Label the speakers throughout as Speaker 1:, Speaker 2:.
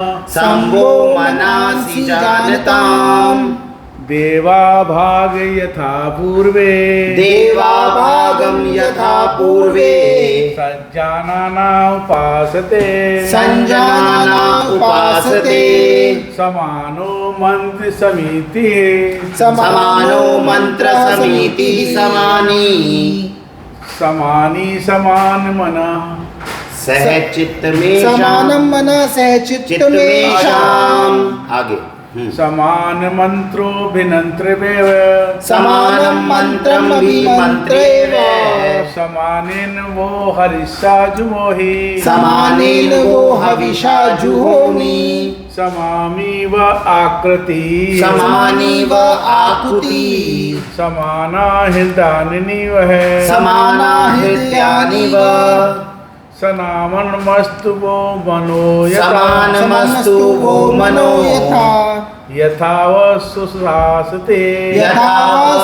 Speaker 1: शंभो मनासि जानताम्।
Speaker 2: देवा भाग यथा पूर्वे
Speaker 1: देवा भागं यथा पूर्वे
Speaker 2: सज्जानाना उपासते
Speaker 1: संजानाना उपासते
Speaker 2: समानो मंत्र समिति
Speaker 1: समानो मंत्र समिति समानी
Speaker 2: समानी समान मनः
Speaker 1: सहचित्तमेषां
Speaker 3: समानं मनः सहचित्तमेषाम्।
Speaker 1: आगे
Speaker 2: समान मंत्रोभिनंत्रमेव
Speaker 1: समानं मंत्रमभिमन्त्रेव
Speaker 2: समानेन वो हरिषा जुहोहि
Speaker 1: समानेन वो हविषा जुहोमि
Speaker 2: समामीव आकृति
Speaker 1: समानीव आकृति
Speaker 2: समाना हृदयानिव है
Speaker 1: समाना हृदयानिव
Speaker 2: सनामनमस्तु वो मनो
Speaker 1: समानमस्तु वो मनो
Speaker 2: यथा वः सुसहासते
Speaker 1: यथा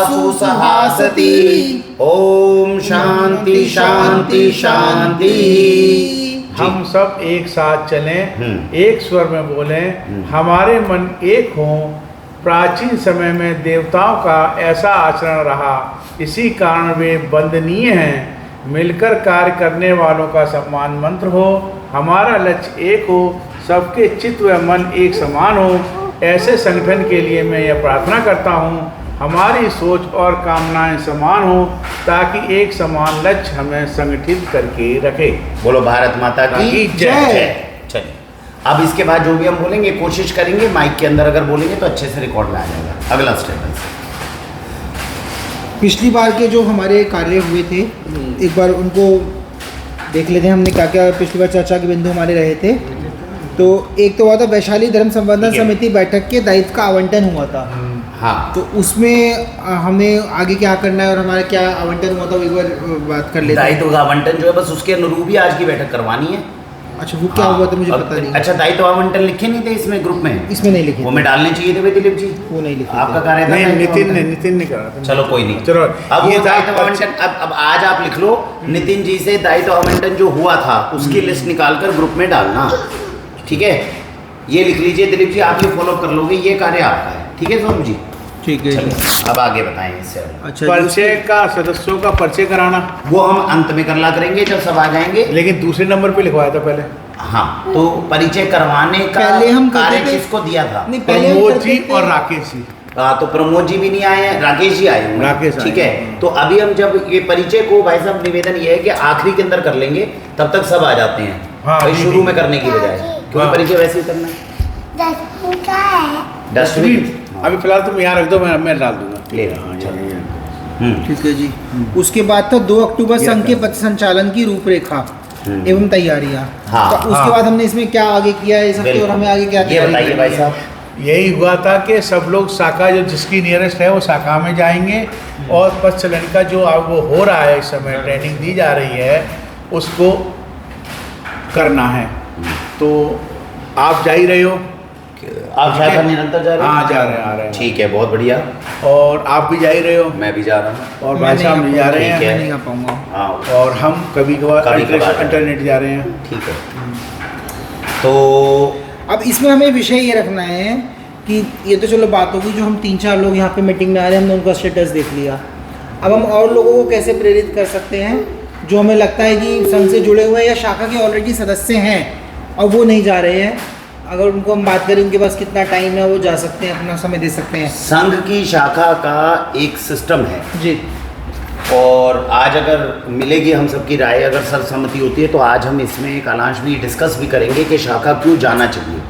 Speaker 1: सुसहासति। ओम शांति शांति शांति।
Speaker 2: हम सब एक साथ चलें, एक स्वर में बोलें, हमारे मन एक हों। प्राचीन समय में देवताओं का ऐसा आचरण रहा, इसी कारण वे वंदनीय हैं। मिलकर कार्य करने वालों का सम्मान मंत्र हो, हमारा लक्ष्य एक हो, सबके चित्त व मन एक समान हो। ऐसे संगठन के लिए मैं यह प्रार्थना करता हूँ, हमारी सोच और कामनाएं समान हो, ताकि एक समान लक्ष्य हमें संगठित करके रखे।
Speaker 1: बोलो भारत माता की जय। चलिए अब इसके बाद जो भी हम बोलेंगे कोशिश करेंगे माइक के अंदर अगर बोलेंगे तो अच्छे से रिकॉर्ड में आ जाएगा। अगला स्टेप है
Speaker 3: पिछली बार के जो हमारे कार्य हुए थे, एक बार उनको देख लेते हैं। हमने क्या क्या पिछली बार चर्चा के बिंदु हमारे रहे थे। तो एक तो हुआ था वैशाली धर्म संवर्धन समिति बैठक के दायित्व का आवंटन हुआ था।
Speaker 1: हाँ
Speaker 3: तो उसमें हमें आगे क्या करना है और हमारा क्या आवंटन हुआ था, वो एक बार बात कर लेते हैं।
Speaker 1: दायित्व का आवंटन जो है बस उसके अनुरूप ही आज की बैठक करवानी है।
Speaker 3: अच्छा वो क्या हुआ था मुझे पता नहीं।
Speaker 1: अच्छा दायित्व आवंटन लिखे नहीं थे इसमें ग्रुप में?
Speaker 3: इसमें नहीं लिखे,
Speaker 1: वो में डालने चाहिए थे दिलीप जी,
Speaker 3: वो नहीं लिखे।
Speaker 1: आपका कार्य था
Speaker 2: नहीं, नितिन ने करा था।
Speaker 1: चलो कोई नहीं,
Speaker 2: चलो
Speaker 1: अब
Speaker 2: ये
Speaker 1: वो दायित्व आवंटन अब आज आप लिख लो, नितिन जी से दायित्व आवंटन जो हुआ था उसकी लिस्ट निकालकर ग्रुप में डालना, ठीक है? ये लिख लीजिए दिलीप जी, आप ये फॉलो कर लोगे, ये कार्य आपका है, ठीक है सोम जी?
Speaker 3: ठीक है।
Speaker 1: अब आगे बताएं इससे।
Speaker 3: अच्छा
Speaker 2: परिचय का, सदस्यों का परिचय कराना,
Speaker 1: वो हम अंत में करला करेंगे जब सब आ जाएंगे।
Speaker 2: लेकिन दूसरे नंबर पे लिखवाया था पहले।
Speaker 1: हाँ तो परिचय करवाने का
Speaker 3: पहले हम
Speaker 1: कार्य
Speaker 3: करते थे।
Speaker 1: किसको दिया था?
Speaker 3: नहीं, पहले हम
Speaker 2: प्रमोद
Speaker 3: करते
Speaker 2: जी
Speaker 3: थे।
Speaker 2: और राकेश जी।
Speaker 1: तो प्रमोद जी भी नहीं आए हैं, राकेश जी आए हुए हैं।
Speaker 2: राकेश आए
Speaker 1: ठीक है, तो अभी हम जब ये परिचय को भाई साहब निवेदन ये है कि आखिरी के अंदर कर लेंगे, तब तक सब आ जाते हैं।
Speaker 2: हाँ,
Speaker 1: भाई
Speaker 2: जी,
Speaker 1: शुरू
Speaker 2: जी।
Speaker 1: में करने की बजाय, क्योंकि
Speaker 2: हाँ।
Speaker 1: परिचय वैसे ही करना है। डस्टबिन
Speaker 2: अभी फिलहाल तुम यहाँ रख दो, मैं डाल दूंगा।
Speaker 1: ले
Speaker 2: हाँ,
Speaker 1: चलो।
Speaker 3: ठीक है जी। उसके बाद था 2 अक्टूबर संघ के पथ संचालन की रूपरेखा एवं तैयारियां।
Speaker 1: हाँ,
Speaker 3: तो उसके बाद हमने इसमें क्या आगे किया है सब, और हमें आगे क्या
Speaker 1: ये
Speaker 3: तैयारी
Speaker 1: बताइए
Speaker 3: करनी
Speaker 1: भाई
Speaker 3: है?
Speaker 1: साहब।
Speaker 2: यही हुआ था कि सब लोग शाखा जो जिसकी नियरेस्ट है वो शाखा में जाएंगे, और पथ चलन का जो अब वो हो रहा है, इस समय ट्रेनिंग दी जा रही है, उसको करना है। तो आप जा ही रहे हो?
Speaker 1: आप शाखा निरंतर जा रहे हैं?
Speaker 2: हाँ, जा रहे हैं, आ रहे हैं।
Speaker 1: ठीक है, बहुत बढ़िया।
Speaker 2: और आप भी जा ही रहे हो?
Speaker 1: मैं भी जा रहा हूँ।
Speaker 2: और
Speaker 3: मैं
Speaker 2: भाई
Speaker 3: नहीं
Speaker 2: साहब
Speaker 3: आ
Speaker 2: भी जा रहे
Speaker 1: ठीक
Speaker 2: हैं?
Speaker 1: है।
Speaker 3: मैं नहीं आ पाऊंगा।
Speaker 1: हाँ
Speaker 2: और हम कभी
Speaker 1: कभी कभार
Speaker 2: कभार इंटरनेट जा रहे हैं।
Speaker 1: ठीक है। तो
Speaker 3: अब इसमें हमें विषय ये रखना है कि ये तो चलो बात होगी, जो हम 3-4 लोग यहाँ पे मीटिंग में आ रहे हैं, हमने उनका स्टेटस देख लिया। अब हम और लोगों को कैसे प्रेरित कर सकते हैं जो हमें लगता है कि संघ से जुड़े हुए हैं या शाखा के ऑलरेडी सदस्य हैं और वो नहीं जा रहे हैं। अगर उनको हम बात करें उनके पास कितना टाइम है, वो जा सकते हैं, अपना समय दे सकते हैं।
Speaker 1: संघ की शाखा का एक सिस्टम है
Speaker 3: जी।
Speaker 1: और आज अगर मिलेगी हम सबकी राय, अगर सर्वसम्मति होती है तो आज हम इसमें एक अलांश में डिस्कस भी करेंगे कि शाखा क्यों जाना चाहिए।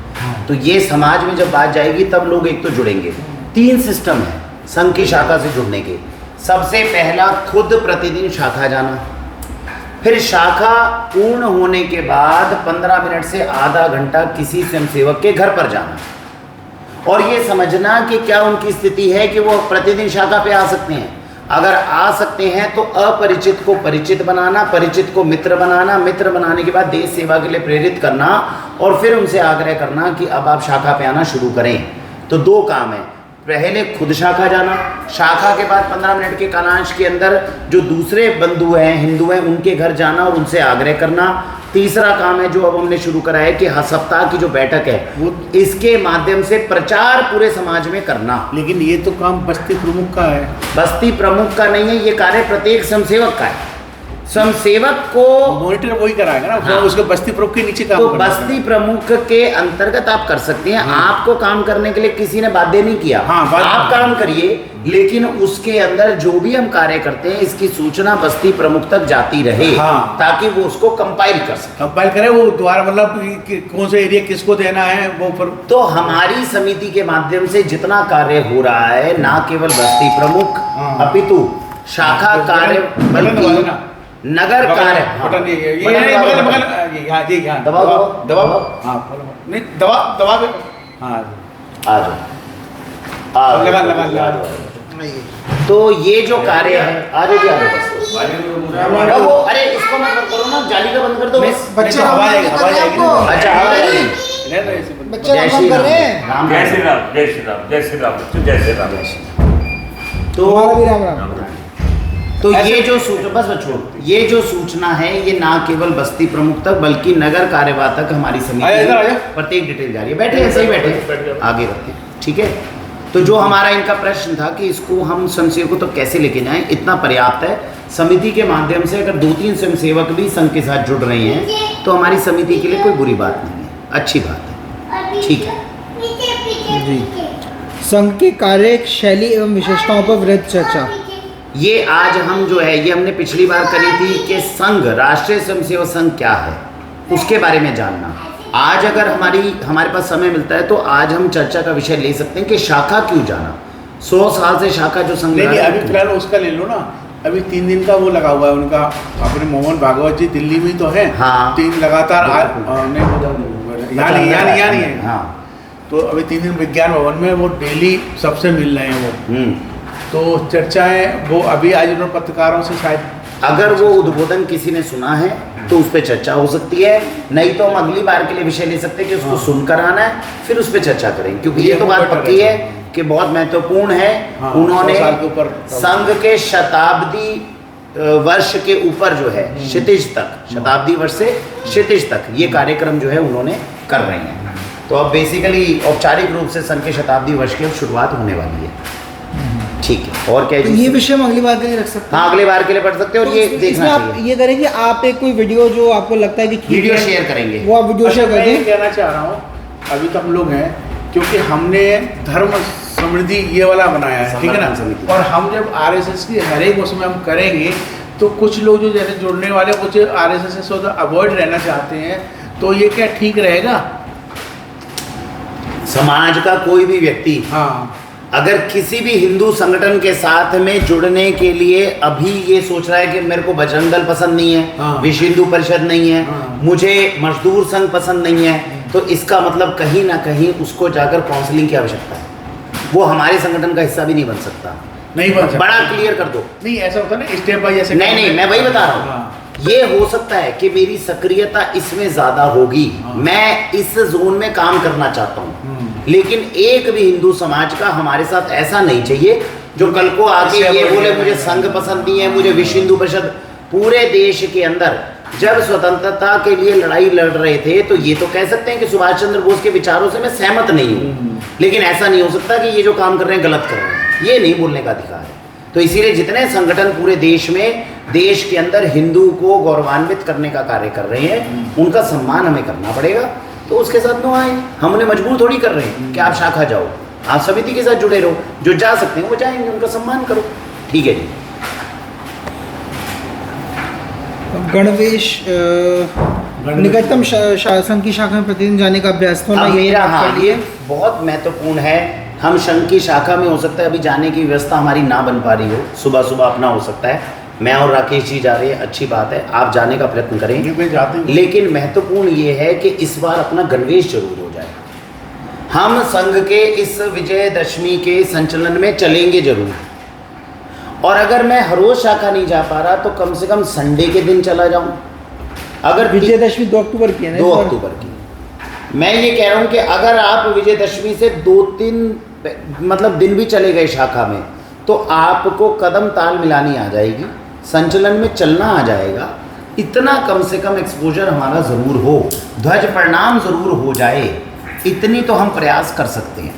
Speaker 1: तो ये समाज में जब बात जाएगी तब लोग एक तो जुड़ेंगे। 3 सिस्टम है संघ की शाखा से जुड़ने के। सबसे पहला, खुद प्रतिदिन शाखा जाना। फिर शाखा पूर्ण होने के बाद 15 मिनट से आधा घंटा किसी स्वयंसेवक के घर पर जाना और ये समझना कि क्या उनकी स्थिति है कि वो प्रतिदिन शाखा पे आ सकते हैं। अगर आ सकते हैं तो अपरिचित को परिचित बनाना, परिचित को मित्र बनाना, मित्र बनाने के बाद देश सेवा के लिए प्रेरित करना और फिर उनसे आग्रह करना कि अब आप शाखा पे आना शुरू करें। तो 2 काम है, पहले खुद शाखा जाना, शाखा के बाद 15 मिनट के कालांश के अंदर जो दूसरे बंधु हैं हिंदू हैं उनके घर जाना और उनसे आग्रह करना। तीसरा काम है जो अब हमने शुरू करा है कि हर सप्ताह की जो बैठक है वो इसके माध्यम से प्रचार पूरे समाज में करना।
Speaker 2: लेकिन ये तो काम बस्ती प्रमुख का है।
Speaker 1: बस्ती प्रमुख का नहीं है, ये कार्य प्रत्येक स्वयंसेवक का है। स्वयंसेवक को
Speaker 2: मॉनिटर वही कराएगा ना।
Speaker 1: हाँ।
Speaker 2: उसके बस्ती प्रमुख के नीचे काम
Speaker 1: तो
Speaker 2: करना
Speaker 1: बस्ती प्रमुख के अंतर्गत आप कर सकते हैं। आपको काम करने के लिए किसी ने बाध्य नहीं किया। आप काम करिए, लेकिन उसके अंदर जो भी हम कार्य करते हैं इसकी सूचना बस्ती प्रमुख तक जाती रहे।
Speaker 2: हाँ।
Speaker 1: ताकि वो उसको कंपाइल कर सके।
Speaker 2: कंपाइल करे वो द्वारा, मतलब कौन सा एरिया किसको देना है वो पर।
Speaker 1: तो हमारी समिति के माध्यम से जितना कार्य हो रहा है, ना केवल बस्ती प्रमुख अपितु शाखा कार्य बल्कि नगर कार्य। तो ये जो कार्य है अरे वो अरे इसको मत करो ना, जाली का बंद कर दो।
Speaker 3: बच्चे
Speaker 1: अच्छा
Speaker 3: बच्चे राम कर रहे हैं।
Speaker 4: जय श्री राम, जय श्री राम, जय श्री राम, जय श्री राम।
Speaker 1: तो
Speaker 3: भी राम राम।
Speaker 1: तो ये जो बस छोड़, ये जो सूचना है ये ना केवल बस्ती प्रमुख तक बल्कि नगर कार्यवाह तक हमारी समिति प्रत्येक डिटेल जा रही है। बैठे ऐसे ही बैठे, आगे रखते हैं, ठीक है। तो जो हमारा इनका प्रश्न था कि इसको हम स्वयंसेवकों तक कैसे लेके जाएं, इतना पर्याप्त है। समिति के माध्यम से अगर 2-3 स्वयंसेवक भी संघ के साथ जुड़ रहे हैं तो हमारी समिति के लिए कोई बुरी बात नहीं है, अच्छी बात है, ठीक है
Speaker 3: जी। संघ की कार्य शैली एवं विशेषताओं पर वृहद चर्चा।
Speaker 1: ये आज हम जो है ये हमने पिछली बार करी थी कि संघ, राष्ट्रीय स्वयंसेवक संघ क्या है उसके बारे में जानना। आज अगर हमारे पास समय मिलता है तो आज हम चर्चा का विषय ले सकते हैं कि शाखा क्यों जाना। 100 साल से शाखा जो संघ
Speaker 2: नहीं, अभी फिलहाल उसका ले लो ना। अभी 3 दिन का वो लगा हुआ है उनका, अपने मोहन भागवत जी दिल्ली में तो है।
Speaker 1: हाँ।
Speaker 2: 3 लगातार यानी है।
Speaker 1: हाँ।
Speaker 2: तो अभी 3 दिन विज्ञान भवन में वो डेली सबसे मिल रहे हैं वो। तो चर्चाएं वो अभी आज उन्होंने पत्रकारों से शायद
Speaker 1: अगर वो उद्बोधन किसी ने सुना है तो उस पर चर्चा हो सकती है, नहीं तो हम अगली बार के लिए विषय ले सकते हैं कि उसको सुनकर आना है फिर उस पर चर्चा करेंगे, क्योंकि ये तो बात पक्की है कि बहुत महत्वपूर्ण है। उन्होंने संघ के शताब्दी वर्ष के ऊपर जो है क्षितिज तक, शताब्दी वर्ष से क्षितिज तक ये कार्यक्रम जो है उन्होंने कर रहे हैं। तो अब बेसिकली औपचारिक रूप से संघ के शताब्दी वर्ष की शुरुआत होने वाली है, ठीक है। और क्या
Speaker 3: तो ये विषय हम अगली बार के लिए रख सकते हैं।
Speaker 1: हाँ, अगली बार के लिए पढ़ सकते हैं। और
Speaker 3: तो
Speaker 1: ये देखना
Speaker 3: आप
Speaker 1: चाहिए,
Speaker 3: ये करेंगे आप एक कोई वीडियो जो आपको लगता है कि
Speaker 1: वीडियो शेयर करेंगे,
Speaker 3: वो आप वीडियो शेयर कर
Speaker 2: मैं
Speaker 3: दें।
Speaker 2: कहना चाह रहा हूँ, अभी तो हम लोग हैं क्योंकि हमने धर्म समृद्धि ये वाला बनाया है, ठीक है ना। और हम जब RSS की हर एक उसमें हम करेंगे तो कुछ लोग जो जैसे जुड़ने वाले कुछ RSS से अवॉइड रहना चाहते हैं, तो ये क्या ठीक रहेगा?
Speaker 1: समाज का कोई भी व्यक्ति
Speaker 2: हाँ,
Speaker 1: अगर किसी भी हिंदू संगठन के साथ में जुड़ने के लिए अभी ये सोच रहा है कि मेरे को बजरंग दल पसंद नहीं है,
Speaker 2: हाँ।
Speaker 1: विश्व हिंदू परिषद नहीं है,
Speaker 2: हाँ।
Speaker 1: मुझे मजदूर संघ पसंद नहीं है, तो इसका मतलब कहीं ना कहीं उसको जाकर काउंसलिंग की आवश्यकता है। वो हमारे संगठन का हिस्सा भी नहीं बन सकता।
Speaker 2: नहीं बन सकता।
Speaker 1: बड़ा क्लियर कर दो।
Speaker 2: नहीं ऐसा होता ना स्टेप बाय ऐसे।
Speaker 1: नहीं, मैं वही बता रहा हूँ।
Speaker 2: हाँ।
Speaker 1: ये हो सकता है कि मेरी सक्रियता इसमें ज्यादा होगी,
Speaker 2: हाँ।
Speaker 1: मैं इस जोन में काम करना चाहता हूँ, लेकिन एक भी हिंदू समाज का हमारे साथ ऐसा नहीं चाहिए जो कल को आके ये बोले मुझे संघ पसंद नहीं है, मुझे विश्व हिंदू परिषद। पूरे देश के अंदर जब स्वतंत्रता के लिए लड़ाई लड़ रहे थे तो ये तो कह सकते हैं कि सुभाष चंद्र बोस के विचारों से मैं सहमत नहीं हूँ, लेकिन ऐसा नहीं हो सकता कि ये जो काम कर रहे हैं गलत कर रहे हैं, ये नहीं बोलने का अधिकार है। तो इसीलिए जितने संगठन पूरे देश में, देश के अंदर हिंदू को गौरवान्वित करने का कार्य कर रहे हैं, उनका सम्मान हमें करना पड़ेगा। तो उसके साथ नो आए, हम उन्हें मजबूर थोड़ी कर रहे हैं कि आप शाखा जाओ, आप समिति के साथ जुड़े रहो, जो जा सकते हैं वो जाएंगे, उनका सम्मान करो, ठीक है जी।
Speaker 3: गणवेश निकटतम संघ की शाखा में प्रतिदिन जाने का अभ्यास तो
Speaker 1: अब मेरा हाँ ये बहुत महत्वपूर्ण है। हम संघ की शाखा में हो सकता है अभी जाने की व्यवस्था हमारी ना बन पा रही हो, सुबह सुबह अपना हो सकता है, मैं और राकेश जी जा रहे हैं, अच्छी बात है, आप जाने का प्रयत्न करें। लेकिन महत्वपूर्ण ये है कि इस बार अपना गणवेश जरूर हो जाए। हम संघ के इस विजयदशमी के संचलन में चलेंगे जरूर, और अगर मैं हर रोज शाखा नहीं जा पा रहा तो कम से कम संडे के दिन चला जाऊं। अगर
Speaker 3: विजयदशमी 2 अक्टूबर की है ना?
Speaker 1: 2 अक्टूबर की। मैं ये कह रहा हूं कि अगर आप विजयदशमी से 2-3 मतलब दिन भी चले गए शाखा में, तो आपको कदम ताल मिलानी आ जाएगी, संचलन में चलना आ जाएगा। इतना कम से कम एक्सपोजर हमारा ज़रूर हो, ध्वज प्रणाम ज़रूर हो जाए, इतनी तो हम प्रयास कर सकते हैं।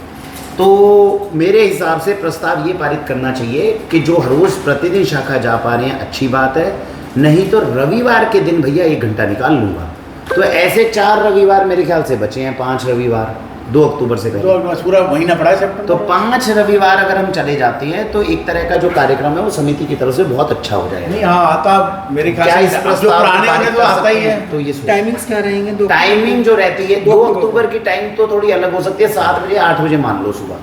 Speaker 1: तो मेरे हिसाब से प्रस्ताव ये पारित करना चाहिए कि जो हर रोज़ प्रतिदिन शाखा जा पा रहे हैं अच्छी बात है, नहीं तो रविवार के दिन भैया 1 घंटा निकाल लूँगा। तो ऐसे 4 रविवार मेरे ख्याल से बचे हैं, 5 रविवार 2 अक्टूबर से
Speaker 2: तो
Speaker 1: पहले,
Speaker 2: पूरा महीना पड़ा है सितंबर।
Speaker 1: तो 5 रविवार अगर हम चले जाते हैं तो एक तरह का जो कार्यक्रम है वो समिति की तरफ से बहुत अच्छा हो जाएगा।
Speaker 2: नहीं हाँ आता मेरे ख्याल
Speaker 1: क्या
Speaker 2: से
Speaker 1: इस
Speaker 2: जो
Speaker 1: प्रस्ताव को
Speaker 2: पुराने
Speaker 1: पारित
Speaker 2: वाले तो
Speaker 1: कर
Speaker 2: आता ही
Speaker 1: सकते
Speaker 2: है।
Speaker 1: हैं? तो ये
Speaker 3: टाइमिंग्स क्या रहेंगे?
Speaker 1: टाइमिंग जो रहती है 2 अक्टूबर की टाइम तो थोड़ी अलग हो सकती है, 7 बजे 8 बजे मान लो सुबह।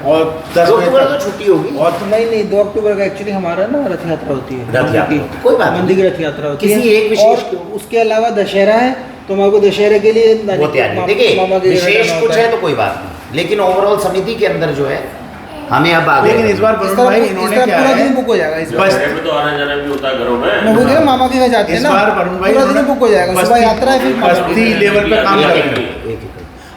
Speaker 2: और 10
Speaker 1: 2
Speaker 2: बजे
Speaker 1: अक्टूबर
Speaker 2: तक।
Speaker 1: तो छुट्टी होगी।
Speaker 2: और
Speaker 3: नहीं 2 अक्टूबर का एक्चुअली हमारा ना रथ यात्रा होती है।
Speaker 1: रथ यात्रा होती है, कोई बात नहीं।
Speaker 3: मंदिर की रथ यात्रा होती है
Speaker 1: किसी एक विशेष
Speaker 3: और उसके अलावा दशहरा है, तो हमारे को दशहरे के लिए
Speaker 1: वो तैयारी, देखिए विशेष कुछ है तो कोई बात नहीं, लेकिन ओवरऑल समिति के अंदर जो है हमें अब आगे,
Speaker 2: लेकिन इस बार
Speaker 3: इस
Speaker 2: वरुण भाई
Speaker 3: तरह
Speaker 2: इन्होंने
Speaker 3: पूरा
Speaker 2: क्या है
Speaker 3: दिन बुक हो जाएगा इस बार।
Speaker 2: बस-
Speaker 4: घर में तो आना जाना भी होता है घरों
Speaker 3: मैं
Speaker 4: में।
Speaker 3: बोल रहा हूँ, मामा के घर जाते हैं
Speaker 2: इस
Speaker 3: ना,
Speaker 2: बार वरुण भाई
Speaker 3: पूरा दिन बुक हो जाएगा, सुबह यात्रा है फिर मामा के
Speaker 2: बस्ती
Speaker 3: घर।
Speaker 2: लेवल पे काम कर रहे हैं।
Speaker 1: एक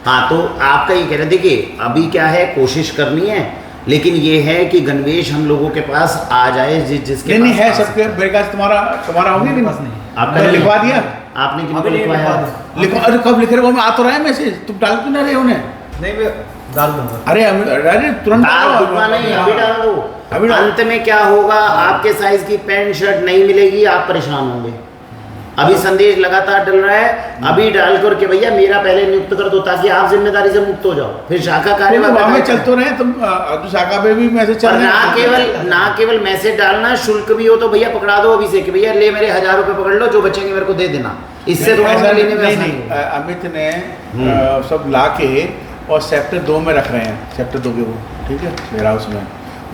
Speaker 1: हाँ, तो आपका ये कह रहे, देखिए अभी क्या है, कोशिश करनी है, लेकिन ये है कि गणवेश हम लोगों के पास आ जाए, जिसके
Speaker 2: नहीं
Speaker 1: पास
Speaker 2: है
Speaker 1: आ
Speaker 2: सबके
Speaker 1: सकता
Speaker 2: मेरे पास तुम्हारा हो गया नहीं?
Speaker 1: आपका
Speaker 2: तो
Speaker 1: नहीं।
Speaker 2: लिखवा दिया
Speaker 1: आपने किनको लिखवाया?
Speaker 2: लिखवा, अरे कब लिख रहे हो? आ तो रहा है मैसेज, तुम डाल क्यों ना रहे हो उन्हें?
Speaker 5: नहीं मैं डाल दूंगा।
Speaker 2: अरे तुरंत
Speaker 1: डाल
Speaker 2: डालो।
Speaker 1: दूंगा नहीं, अभी डाल दो।
Speaker 2: अभी डाल।
Speaker 1: अंत में क्या होगा, आपके साइज की पैंट शर्ट नहीं मिलेगी, आप परेशान होंगे। अभी संदेश लगातार डल रहा है, अभी डाल कर के भैया मेरा पहले नियुक्त कर दो, ताकि आप जिम्मेदारी से मुक्त हो जाओ, फिर शाखा
Speaker 2: वहाँ में
Speaker 1: कार्यवाही
Speaker 2: चल तो रहे तुम तो शाखा पे भी मैसेज चल
Speaker 1: और
Speaker 2: रहे हैं।
Speaker 1: ना केवल मैसेज डालना, शुल्क भी हो तो भैया पकड़ा दो अभी से कि भैया ले मेरे 1000 रुपए पकड़ लो, जो बचेंगे मेरे को दे देना, इससे थोड़ा
Speaker 2: ऐसा
Speaker 1: सा लेने में
Speaker 2: नहीं,
Speaker 1: आसानी
Speaker 2: नहीं,
Speaker 1: होगी।
Speaker 2: अमित ने सब ला के और सेक्टर 2 में रख रहे हैं, सेक्टर 2 के वो, ठीक है, वेयर हाउस में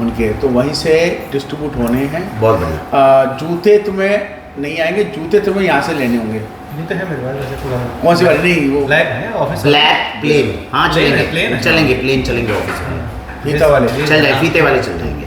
Speaker 2: उनके, तो वहीं से डिस्ट्रीब्यूट होने हैं।
Speaker 1: बहुत बढ़िया।
Speaker 2: जूते तुम्हें नहीं आएंगे, जूते तुम्हें यहाँ से लेने होंगे।
Speaker 5: जूते हैं मेरे पास वैसे पूरा।
Speaker 2: कौन सी वाली? नहीं वो
Speaker 5: ब्लैक है ऑफिस।
Speaker 1: ब्लैक प्लेन, हाँ
Speaker 5: Plain है, plain
Speaker 1: चलेंगे
Speaker 5: है।
Speaker 1: चलेंगे, प्लेन चलेंगे ऑफिस में,
Speaker 2: फीता वाले।
Speaker 1: चल जाए, फीते वाले चल जाएंगे,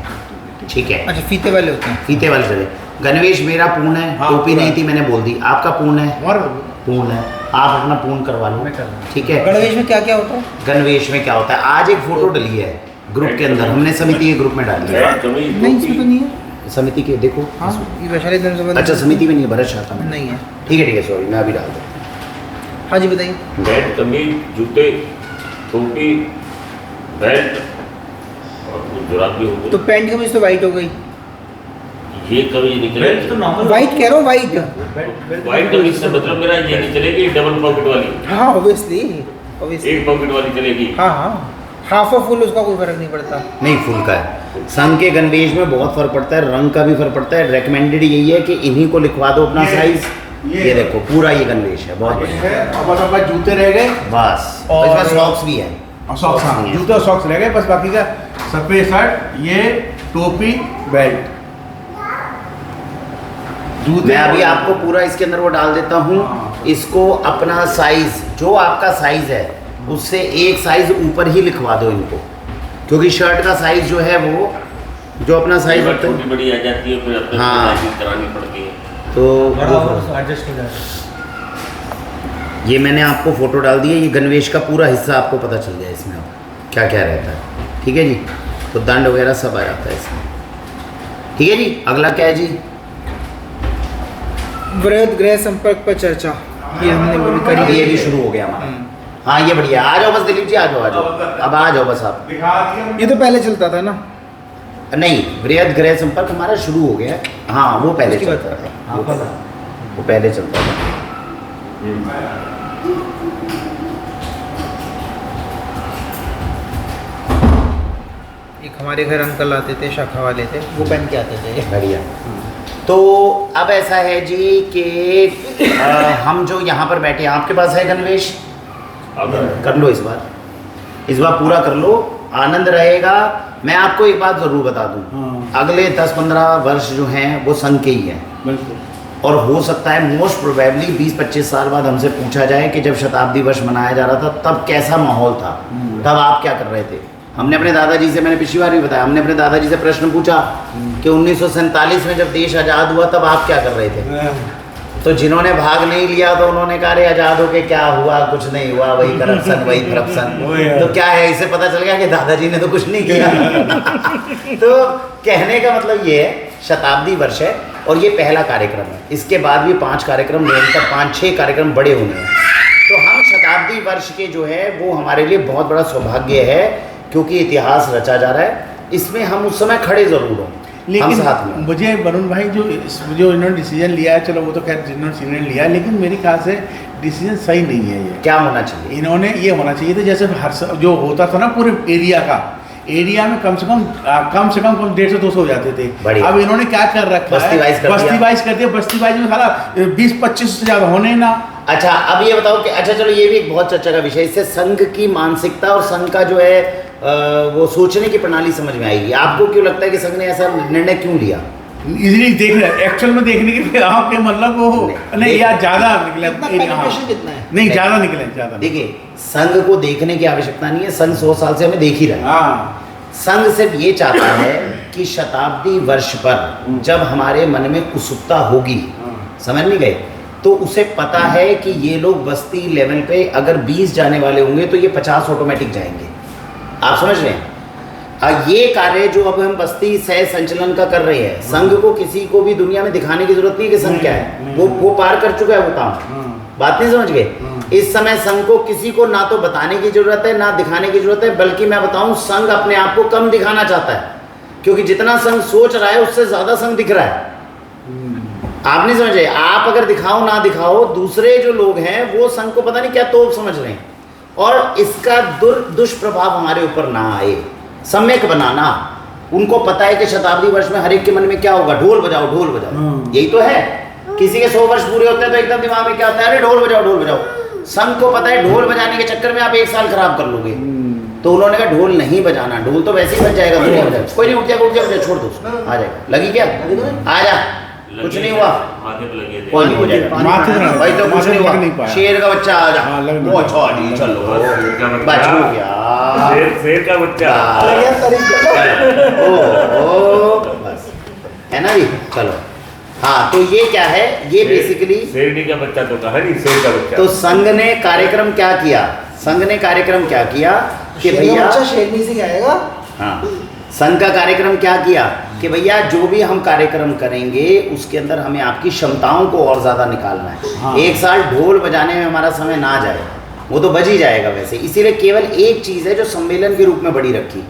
Speaker 1: ठीक है,
Speaker 3: अच्छा फीते वाले होते हैं।
Speaker 1: फीते वाले चले। गणवेश मेरा पूर्ण है,
Speaker 2: हाँ,
Speaker 1: टोपी
Speaker 2: पूरा।
Speaker 1: नहीं थी मैंने बोल दी, आपका पूर्ण है,
Speaker 2: हमारा
Speaker 1: पूर्ण है, आप अपना पूर्ण करवा लो,
Speaker 5: मैं कर रहा हूँ।
Speaker 1: ठीक है।
Speaker 3: गणवेश में क्या क्या होता है?
Speaker 1: गणवेश में क्या होता है, आज एक फोटो डली है ग्रुप के अंदर, हमने समिति के ग्रुप में डाली है,
Speaker 3: नहीं इसमें तो नहीं है।
Speaker 1: समिति के देखो,
Speaker 3: हाँ ये वैशाली धर्म संबंध
Speaker 1: अच्छा समिति में नहीं है, भरत शाखा में
Speaker 3: नहीं है।
Speaker 1: ठीक है, सॉरी मैं अभी डाल दूँ।
Speaker 3: हाँ जी बताइए।
Speaker 4: बेल्ट, कमीज, जूते, टोपी, बेल्ट और कुछ जुराब भी हो
Speaker 3: तो
Speaker 4: गए।
Speaker 3: पैंट कमीज तो वाइट हो गई।
Speaker 4: ये कमीज निकले
Speaker 5: बेल्ट तो नॉर्मल।
Speaker 3: वाइट कह रहा हूँ, वाइट।
Speaker 4: व्हाइट कमीज से मतलब मेरा ये नहीं चलेगी डबल पॉकेट वाली,
Speaker 3: हाँ ऑब्वियसली
Speaker 4: एक पॉकेट वाली चलेगी।
Speaker 3: हाँ हाँ हाफ और फुल उसका कोई फर्क नहीं पड़ता।
Speaker 1: नहीं फुल का है, संघ के गणवेश में बहुत फर्क पड़ता है, रंग का भी फर्क पड़ता है, रेकमेंडेड यही है कि इन्हीं को लिखवा दो अपना साइज। ये देखो पूरा ये गणवेश है, बहुत बढ़िया,
Speaker 2: अब बस हमारे जूते रह गए
Speaker 1: बस
Speaker 2: और-
Speaker 1: इसमें सॉक्स भी है।
Speaker 2: और सॉक्स, हाँ
Speaker 1: नहीं है।
Speaker 2: जूते और सॉक्स रह गए, बस बाकी का सफेद शर्ट, ये टोपी, बेल्ट, जूते।
Speaker 1: मैं अभी आपको पूरा इसके अंदर वो डाल देता हूँ,
Speaker 2: हाँ।
Speaker 1: इसको अपना साइज जो आपका साइज है उससे एक साइज ऊपर ही लिखवा दो इनको, क्योंकि शर्ट का साइज जो है वो जो अपना साइज होता
Speaker 4: छोटी
Speaker 1: है
Speaker 4: बड़ी आ जाती है, फिर अपने
Speaker 1: हाँ।
Speaker 4: साइज करानी पड़ती है।
Speaker 1: तो
Speaker 5: बड़ा
Speaker 1: वो-
Speaker 5: और एडजस्ट हो जाएगा।
Speaker 1: ये मैंने आपको फोटो डाल दी है, ये गणवेश का पूरा हिस्सा आपको पता चल गया इसमें अब क्या क्या रहता है, ठीक है जी। तो दंड वगैरह सब आ जाता है इसमें, ठीक है जी। अगला क्या है जी?
Speaker 3: वृहद गृह संपर्क पर चर्चा, ये हमने भी करी
Speaker 1: ये भी
Speaker 3: है।
Speaker 1: शुरू हो गया हमारा। हाँ ये बढ़िया, आ जाओ बस दिलीप जी, आ जाओ आ जाओ, अब आ जाओ बस आप।
Speaker 2: दिखा दिया
Speaker 3: ये तो पहले चलता था ना।
Speaker 1: नहीं, वृहद गृह संपर्क हमारा शुरू हो गया है, हाँ वो पहले
Speaker 3: उसकी बात
Speaker 1: चलता
Speaker 3: कर
Speaker 1: था, वो पहले चलता था।
Speaker 3: एक हमारे घर अंकल आते थे, शाखा वाले थे, वो पहन के आते थे।
Speaker 1: बढ़िया। तो अब ऐसा है जी कि हम जो यहाँ पर बैठे हैं, आपके पास है गणवेश,
Speaker 4: अब
Speaker 1: कर लो इस बार पूरा कर लो, आनंद रहेगा। मैं आपको एक बात ज़रूर बता दूं,
Speaker 2: हाँ।
Speaker 1: अगले 10-15 वर्ष जो हैं वो संघ के ही हैं,
Speaker 2: बिल्कुल।
Speaker 1: और हो सकता है मोस्ट प्रोबेबली 20-25 साल बाद हमसे पूछा जाए कि जब शताब्दी वर्ष मनाया जा रहा था तब कैसा माहौल था, तब आप क्या कर रहे थे। हमने अपने दादाजी से, मैंने पिछली बार भी बताया, हमने अपने दादाजी से प्रश्न पूछा कि 1947 में जब देश आज़ाद हुआ तब आप क्या कर रहे थे, तो जिन्होंने भाग नहीं लिया तो उन्होंने कहा रे आजाद हो के क्या हुआ, कुछ नहीं हुआ, वही करप्शन वही करप्शन। तो क्या है, इससे पता चल गया कि दादाजी ने तो कुछ नहीं किया। तो कहने का मतलब ये है, शताब्दी वर्ष है और ये पहला कार्यक्रम है। इसके बाद भी 5 कार्यक्रम निरंतर 5-6 कार्यक्रम बड़े होने हैं। तो हम शताब्दी वर्ष के जो है वो हमारे लिए बहुत बड़ा सौभाग्य है, क्योंकि इतिहास रचा जा रहा है। इसमें हम उस समय खड़े जरूर हों,
Speaker 2: लेकिन
Speaker 1: साथ में।
Speaker 2: मुझे वरुण भाई जो इन्होंने डिसीजन लिया है, चलो वो तो खैर जिन्होंने डिसीजन लिया, लेकिन मेरे ख्याल से डिसीजन सही नहीं है ये।
Speaker 1: क्या होना चाहिए?
Speaker 2: इन्होंने ये होना चाहिए था जैसे जो होता था ना पूरे एरिया में कम से कम 150-200 हो जाते थे। अब इन्होंने क्या कर रखा है, बस्ती वाइज कर दिया। बस्ती वाइज में साला 20-25 से ज़्यादा होने ना।
Speaker 1: अच्छा, अब ये बताओ कि अच्छा चलो ये भी एक बहुत चर्चा का विषय, इससे संघ की मानसिकता और संघ का जो है वो सोचने की प्रणाली समझ में आएगी। आपको क्यों लगता है कि संघ ने ऐसा निर्णय क्यों लिया?
Speaker 2: इजीली देख रहे एक्चुअल में देखने के लिए आपके मतलब वो नहीं यार ज़्यादा निकले,
Speaker 3: कितना है?
Speaker 2: नहीं ज़्यादा निकले, ज़्यादा।
Speaker 1: देखिए, संघ को देखने की आवश्यकता नहीं है, संघ 100 साल से हमें देख ही रहा है।
Speaker 2: हाँ,
Speaker 1: संघ सिर्फ ये चाहता है कि शताब्दी वर्ष पर जब हमारे मन में उत्सुकता होगी, समझ नहीं गए, तो उसे पता है कि ये लोग बस्ती लेवल पे अगर 20 जाने वाले होंगे तो ये 50 ऑटोमेटिक जाएंगे। आप समझ रहे हैं? ये कार्य जो अब हम बस्ती सह संचलन का कर रहे हैं, संघ को किसी को भी दुनिया में दिखाने की जरूरत नहीं कि संघ क्या है, वो पार कर चुका है वो काम। बात नहीं समझ गए? इस समय संघ को किसी को ना तो बताने की जरूरत है ना दिखाने की जरूरत है, बल्कि मैं बताऊं संघ अपने आप को कम दिखाना चाहता है, क्योंकि जितना संघ सोच रहा है उससे ज्यादा संघ दिख रहा है। आप नहीं समझे? आप अगर दिखाओ ना दिखाओ, दूसरे जो लोग हैं वो संघ को पता नहीं क्या तोप समझ रहे हैं, और इसका दुष्प्रभाव हमारे ऊपर ना आए, सम्यक बनाना। उनको पता है कि शताब्दी वर्ष में हर एक के मन में क्या होगा, ढोल बजाओ ढोल बजाओ, यही तो है। किसी के 100 वर्ष पूरे होते हैं तो एकदम दिमाग में क्या होता है, अरे ढोल बजाओ ढोल बजाओ। संघ को पता है ढोल बजाने के चक्कर में आप 1 साल खराब कर लोगे, तो उन्होंने कहा ढोल नहीं बजाना, ढोल तो वैसे ही बज जाएगा, दुनिया बजाए, कोई नहीं, उठ जाएगा, छोड़ दो उसको, आ जाएगा। लगी क्या? आ जा, कुछ नहीं हुआ, कोई नहीं हो जाएगा, भाई तो कुछ नहीं हुआ। शेर का बच्चा आ जा, वो छोड़ी चलो, बच हो गया,
Speaker 4: शेर का बच्चा,
Speaker 1: बस है ना जी, चलो। हाँ, तो ये क्या है, ये बेसिकली
Speaker 4: शेरनी का बच्चा तो कहा नहीं, शेर का बच्चा।
Speaker 1: तो संघ ने कार्यक्रम क्या किया, संघ ने कार्यक्रम क्या किया कि भैया
Speaker 3: शेरनी से आएगा।
Speaker 1: हाँ, संघ का कार्यक्रम क्या किया कि भैया जो भी हम कार्यक्रम करेंगे उसके अंदर हमें आपकी क्षमताओं को और ज़्यादा निकालना है।
Speaker 2: हाँ।
Speaker 1: 1 साल ढोल बजाने में हमारा समय ना जाए, वो तो बज ही जाएगा वैसे, इसीलिए केवल एक चीज़ है जो सम्मेलन के रूप में बड़ी रखी।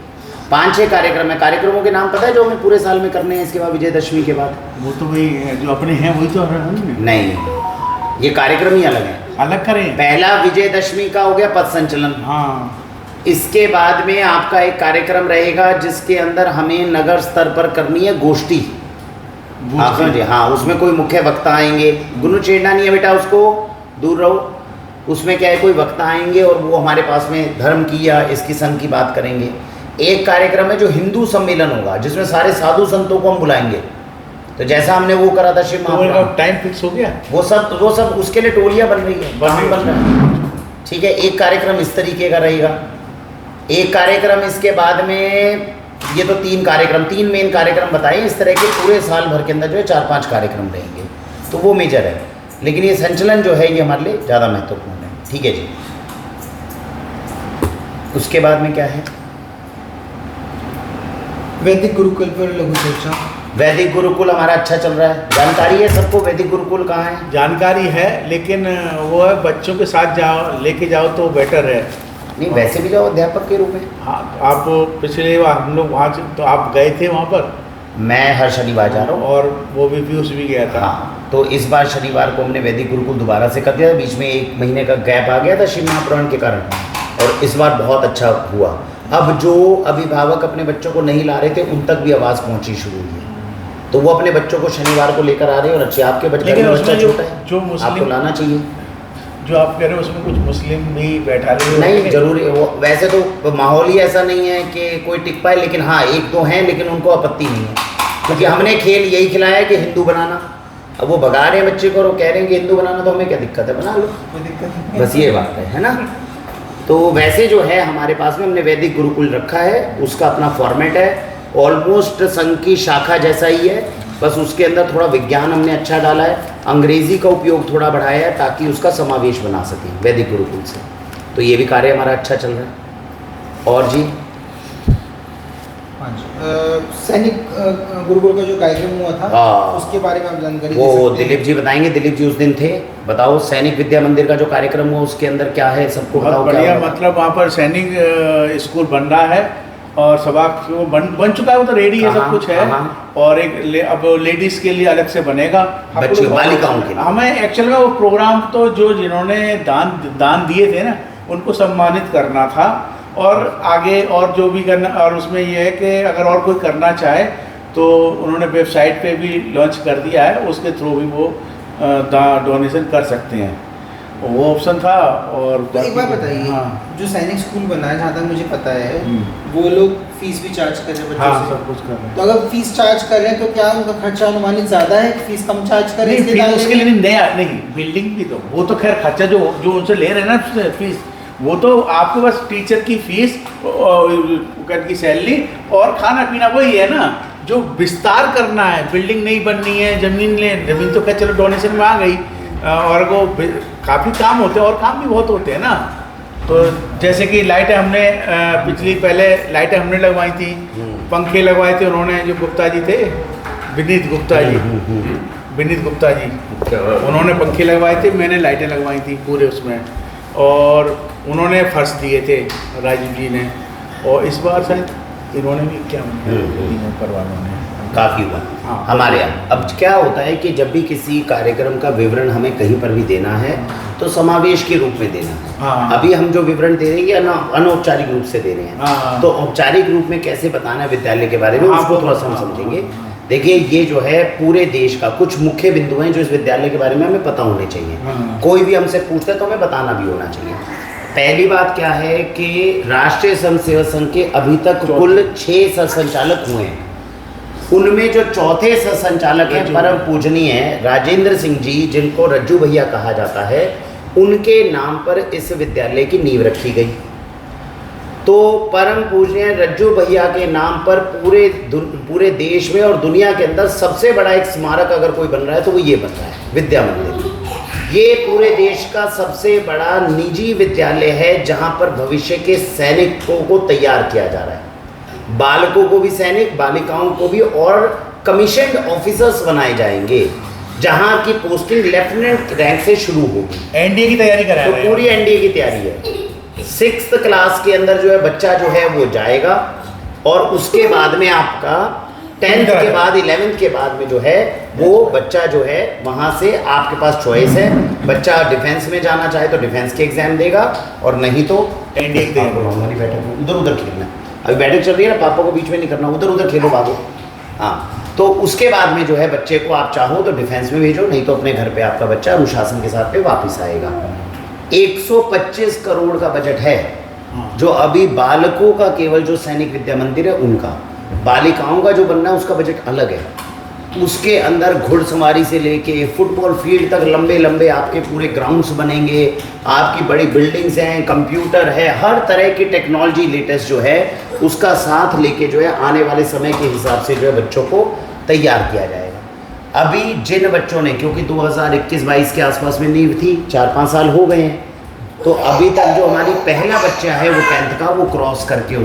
Speaker 1: 5-6 कार्यक्रम है। कार्यक्रमों के नाम पता है जो हमें पूरे साल में करने हैं इसके बाद, विजयदशमी के बाद?
Speaker 2: वो तो वही जो अपने हैं वही तो
Speaker 1: नहीं, ये कार्यक्रम ही अलग है,
Speaker 2: अलग करें।
Speaker 1: पहला विजयदशमी का हो गया पथ संचलन।
Speaker 2: हाँ,
Speaker 1: इसके बाद में आपका एक कार्यक्रम रहेगा जिसके अंदर हमें नगर स्तर पर करनी है गोष्ठी। आप समझिए, हाँ, उसमें कोई मुख्य वक्ता आएंगे, गुनु छेड़ना नहीं है बेटा, उसको दूर रहो। उसमें क्या है, कोई वक्ता आएंगे और वो हमारे पास में धर्म की या इसकी संघ की बात करेंगे। एक कार्यक्रम है जो हिंदू सम्मेलन होगा, जिसमें सारे साधु संतों को हम बुलाएंगे, तो जैसा हमने वो करा था शिव महापुराण।
Speaker 2: टाइम फिक्स हो गया,
Speaker 1: वो सब उसके लिए टोलियां बन रही है, बन रहा है। ठीक है, एक कार्यक्रम इस तरीके का रहेगा। एक कार्यक्रम इसके बाद में, ये तो 3 मेन कार्यक्रम बताए, इस तरह के पूरे साल भर के अंदर जो है 4-5 कार्यक्रम रहेंगे, तो वो मेजर है। लेकिन ये संचलन जो है ये हमारे लिए ज़्यादा महत्वपूर्ण है। ठीक है जी, उसके बाद में क्या है,
Speaker 3: वैदिक गुरुकुल पर लघु चर्चा।
Speaker 1: वैदिक गुरुकुल हमारा अच्छा चल रहा है, जानकारी है सबको वैदिक गुरुकुल कहाँ है?
Speaker 2: जानकारी है, लेकिन वो है बच्चों के साथ जाओ, लेके जाओ तो बेटर है।
Speaker 1: नहीं, वैसे भी जाओ अध्यापक के रूप में।
Speaker 2: हाँ, आप पिछले बार हम लोग वहाँ तो आप गए थे वहाँ पर,
Speaker 1: मैं हर शनिवार जा रहा हूँ,
Speaker 2: और वो भी पीयूष भी गया था।
Speaker 1: हाँ, तो इस बार शनिवार को हमने वैदिक गुरुकुल दोबारा से कर दिया। बीच में 1 महीने का गैप आ गया था शिव महापुराण के कारण, और इस बार बहुत अच्छा हुआ। अब जो अभिभावक अपने बच्चों को नहीं ला रहे थे उन तक भी आवाज़ पहुँची शुरू हुई है, तो वो अपने बच्चों को शनिवार को लेकर आ रहे हैं। और अच्छे, आपके बच्चे का बच्चा छोटा है,
Speaker 2: जो मुस्लिम
Speaker 1: आपको लाना चाहिए।
Speaker 2: जो आप कह रहे हो उसमें कुछ मुस्लिम भी बैठा रहे हो?
Speaker 1: नहीं, जरूरी वो वैसे तो माहौल ही ऐसा नहीं है कि कोई टिक पाए, लेकिन हाँ 1-2 हैं, लेकिन उनको आपत्ति नहीं है, क्योंकि हमने खेल यही खिलाया है कि हिंदू बनाना। अब वो भगा रहे हैं बच्चे को और वो कह रहे हैं कि हिंदू बनाना, तो हमें क्या दिक्कत है, बना लो,
Speaker 3: कोई दिक्कत नहीं।
Speaker 1: बस ये बात है ना। तो वैसे जो है हमारे पास में हमने वैदिक गुरुकुल रखा है, उसका अपना फॉर्मेट है, ऑलमोस्ट संघ की शाखा जैसा ही है, बस उसके अंदर थोड़ा विज्ञान हमने अच्छा डाला है। अंग्रेजी का उपयोग थोड़ा बढ़ाया है ताकि उसका समावेश बना सकें वैदिक गुरुकुल से। तो ये भी कार्य हमारा अच्छा चल रहा है। और जी
Speaker 3: हाँ जी, सैनिक गुरुकुल का जो कार्यक्रम हुआ था
Speaker 1: हाँ।
Speaker 3: उसके बारे में आप जानकारी दे
Speaker 1: वो
Speaker 3: सकते हैं?
Speaker 1: दिलीप जी बताएंगे। दिलीप जी उस दिन थे, बताओ सैनिक विद्या मंदिर का जो कार्यक्रम हुआ उसके अंदर क्या है, सबको
Speaker 2: बहुत
Speaker 1: बताओ क्या
Speaker 2: बढ़िया,
Speaker 1: हुआ?
Speaker 2: मतलब वहाँ पर सैनिक स्कूल बन रहा है और सभा बन चुका है, वो तो रेडी है, सब कुछ है। और अब लेडीज के लिए अलग से बनेगा,
Speaker 1: बच्चे बालिकाओं के लिए।
Speaker 2: हमें एक्चुअल में वो प्रोग्राम तो जो जिन्होंने दान दिए थे ना उनको सम्मानित करना था, और आगे और जो भी करना, और उसमें ये है कि अगर और कोई करना चाहे तो उन्होंने वेबसाइट पे भी लॉन्च कर दिया है, उसके थ्रू भी वो डोनेशन कर सकते हैं, वो ऑप्शन था। और
Speaker 3: तो एक बात बताइए,
Speaker 2: हाँ,
Speaker 3: जो सैनिक स्कूल बना है जहाँ तक मुझे पता है
Speaker 2: हम्म।
Speaker 3: वो लोग फीस भी चार्ज कर रहे हैं बच्चों
Speaker 2: हाँ,
Speaker 3: से।
Speaker 2: सब कुछ कर रहे हैं।
Speaker 3: तो अगर फीस चार्ज कर रहे हैं तो क्या उनका खर्चा अनुमानित ज़्यादा है, फीस कम चार्ज कर रहे हैं
Speaker 2: नहीं,
Speaker 3: इसलिए
Speaker 2: फीस
Speaker 3: डाल
Speaker 2: उसके
Speaker 3: रहे
Speaker 2: लिए
Speaker 3: हैं?
Speaker 2: नया नहीं, बिल्डिंग की तो वो तो खैर खर्चा जो उनसे ले रहे हैं ना फीस, वो तो आपके बस टीचर की फीस की सैलरी और खाना पीना वही है ना। जो विस्तार करना है, बिल्डिंग नहीं बननी है, जमीन तो खैर चलो डोनेशन में आ गई, और वो काफ़ी काम होते हैं और काम भी बहुत होते हैं ना। तो जैसे कि लाइटें हमने पहले लाइटें हमने लगवाई थी, पंखे लगवाए थे उन्होंने, जो गुप्ता जी थे, विनीत गुप्ता जी उन्होंने पंखे लगवाए थे, मैंने लाइटें लगवाई थी पूरे उसमें, और उन्होंने फर्श दिए थे राजीव जी ने, और इस बार शायद इन्होंने भी क्या करवाना है
Speaker 1: काफ़ी हुआ
Speaker 2: हाँ।
Speaker 1: हमारे यहाँ। अब क्या होता है कि जब भी किसी कार्यक्रम का विवरण हमें कहीं पर भी देना है तो समावेश के रूप में देना है।
Speaker 2: हाँ।
Speaker 1: अभी हम जो विवरण दे रहे हैं ये अनौपचारिक रूप से दे रहे हैं।
Speaker 2: हाँ।
Speaker 1: तो औपचारिक रूप में कैसे बताना है विद्यालय के बारे में,
Speaker 2: हाँ,
Speaker 1: उसको
Speaker 2: वो
Speaker 1: थोड़ा सा हम
Speaker 2: हाँ,
Speaker 1: समझेंगे।
Speaker 2: हाँ।
Speaker 1: देखिए ये जो है पूरे देश का कुछ मुख्य बिंदु हैं जो इस विद्यालय के बारे में हमें पता होने चाहिए।
Speaker 2: हाँ।
Speaker 1: कोई भी हमसे पूछता है तो हमें बताना भी होना चाहिए। पहली बात क्या है कि राष्ट्रीय स्वयं सेवक संघ के अभी तक कुल 6 सरसंचालक हुए हैं। उनमें जो चौथे सरसंचालक हैं परम पूजनीय हैं राजेंद्र सिंह जी, जिनको रज्जू भैया कहा जाता है, उनके नाम पर इस विद्यालय की नींव रखी गई। तो परम पूजनीय रज्जू भैया के नाम पर पूरे देश में और दुनिया के अंदर सबसे बड़ा एक स्मारक अगर कोई बन रहा है तो वो ये बन रहा है विद्या मंदिर। ये पूरे देश का सबसे बड़ा निजी विद्यालय है जहाँ पर भविष्य के सैनिकों को तैयार किया जा रहा है। बालकों को भी सैनिक, बालिकाओं को भी, और कमीशन्ड ऑफिसर्स बनाए जाएंगे जहाँ की पोस्टिंग लेफ्टिनेंट रैंक से शुरू होगी।
Speaker 2: एनडीए की तैयारी करा
Speaker 1: तो
Speaker 2: रहे हैं।
Speaker 1: पूरी एनडीए की तैयारी है। 6th क्लास के अंदर जो है बच्चा जो है वो जाएगा, और उसके बाद में आपका 10th के बाद 11th के बाद में जो है वो बच्चा जो है वहाँ से आपके पास चॉइस है। बच्चा डिफेंस में जाना चाहे तो डिफेंस के एग्जाम देगा, और नहीं तो
Speaker 2: एनडीए की तैयारी।
Speaker 1: हमारी बैठक उधर उधर खेलना। अभी बैठक चल रही है ना, पापा को बीच में नहीं करना, उधर उधर खेलो भागो। हाँ, तो उसके बाद में जो है बच्चे को आप चाहो तो डिफेंस में भेजो, नहीं तो अपने घर पे आपका बच्चा अनुशासन के साथ पे वापस आएगा। 125 करोड़ का बजट है जो अभी बालकों का, केवल जो सैनिक विद्या मंदिर है उनका। बालिकाओं का जो बनना है उसका बजट अलग है। उसके अंदर घुड़सवारी से लेके फुटबॉल फील्ड तक लंबे लंबे आपके पूरे ग्राउंड्स बनेंगे, आपकी बड़ी बिल्डिंग्स हैं, कंप्यूटर है, हर तरह की टेक्नोलॉजी लेटेस्ट जो है उसका साथ लेके जो है आने वाले समय के हिसाब से जो है बच्चों को तैयार किया जाएगा। अभी जिन बच्चों ने, क्योंकि 2021-22 के आसपास में नींव थी, 4-5 साल हो गए हैं, तो अभी तक जो हमारी पहला बच्चा है वो 10th का, वो क्रॉस करके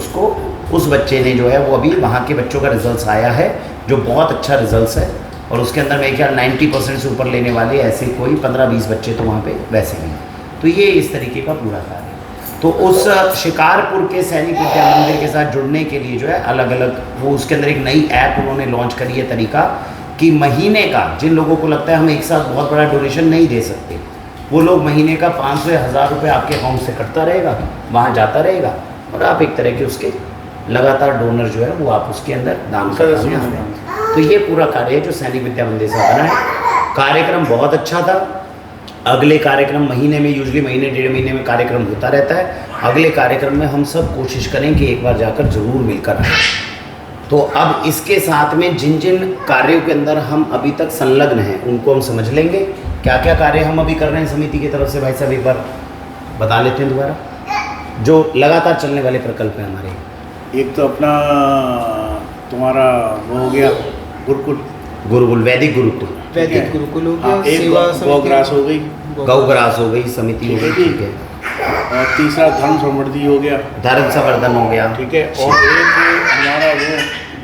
Speaker 1: उस बच्चे ने जो है वो अभी वहाँ के बच्चों का रिजल्ट आया है जो बहुत अच्छा रिजल्ट है, और उसके अंदर मेरे ख्याल 90% से ऊपर लेने वाले ऐसे कोई 15-20 बच्चे तो वहाँ पे वैसे ही हैं। तो ये इस तरीके का पूरा कार्य है। तो उस शिकारपुर के सैनिक विद्या मंदिर के साथ जुड़ने के लिए जो है अलग अलग वो उसके अंदर एक नई ऐप उन्होंने लॉन्च करी है तरीका, कि महीने का, जिन लोगों को लगता है हम एक साथ बहुत बड़ा डोनेशन नहीं दे सकते, वो लोग महीने का 500 या 1000 रुपये आपके अकाउंट से कटता रहेगा, वहाँ जाता रहेगा, और आप एक तरह के उसके लगातार डोनर जो है वो आप उसके अंदर दान कर रहे हैं। तो ये पूरा कार्य है जो सैनिक विद्या मंदिर से बना है। कार्यक्रम बहुत अच्छा था। अगले कार्यक्रम महीने में, यूजुअली महीने 1.5 महीने में कार्यक्रम होता रहता है। अगले कार्यक्रम में हम सब कोशिश करें कि एक बार जाकर जरूर मिलकर आए। तो अब इसके साथ में जिन जिन कार्यों के अंदर हम अभी तक संलग्न हैं उनको हम समझ लेंगे। क्या क्या कार्य हम अभी कर रहे हैं समिति की तरफ से, भाई साहब एक बार बता लेते हैं दोबारा, जो लगातार चलने वाले प्रकल्प हैं हमारे।
Speaker 2: एक तो अपना तुम्हारा वो हो गया गुरुकुल,
Speaker 1: गुरुकुल, वैदिक गुरुकुल,
Speaker 3: वैदिक गुरुकुल हो गया,
Speaker 2: एक
Speaker 3: सेवा समिति,
Speaker 2: गौग्रास हो गई,
Speaker 1: गौग्रास हो गई, समिति हो गई, ठीक है,
Speaker 2: और तीसरा धर्म संवर्धि हो गया,
Speaker 1: धर्म संवर्धन हो गया,
Speaker 2: ठीक है, और एक हमारा वो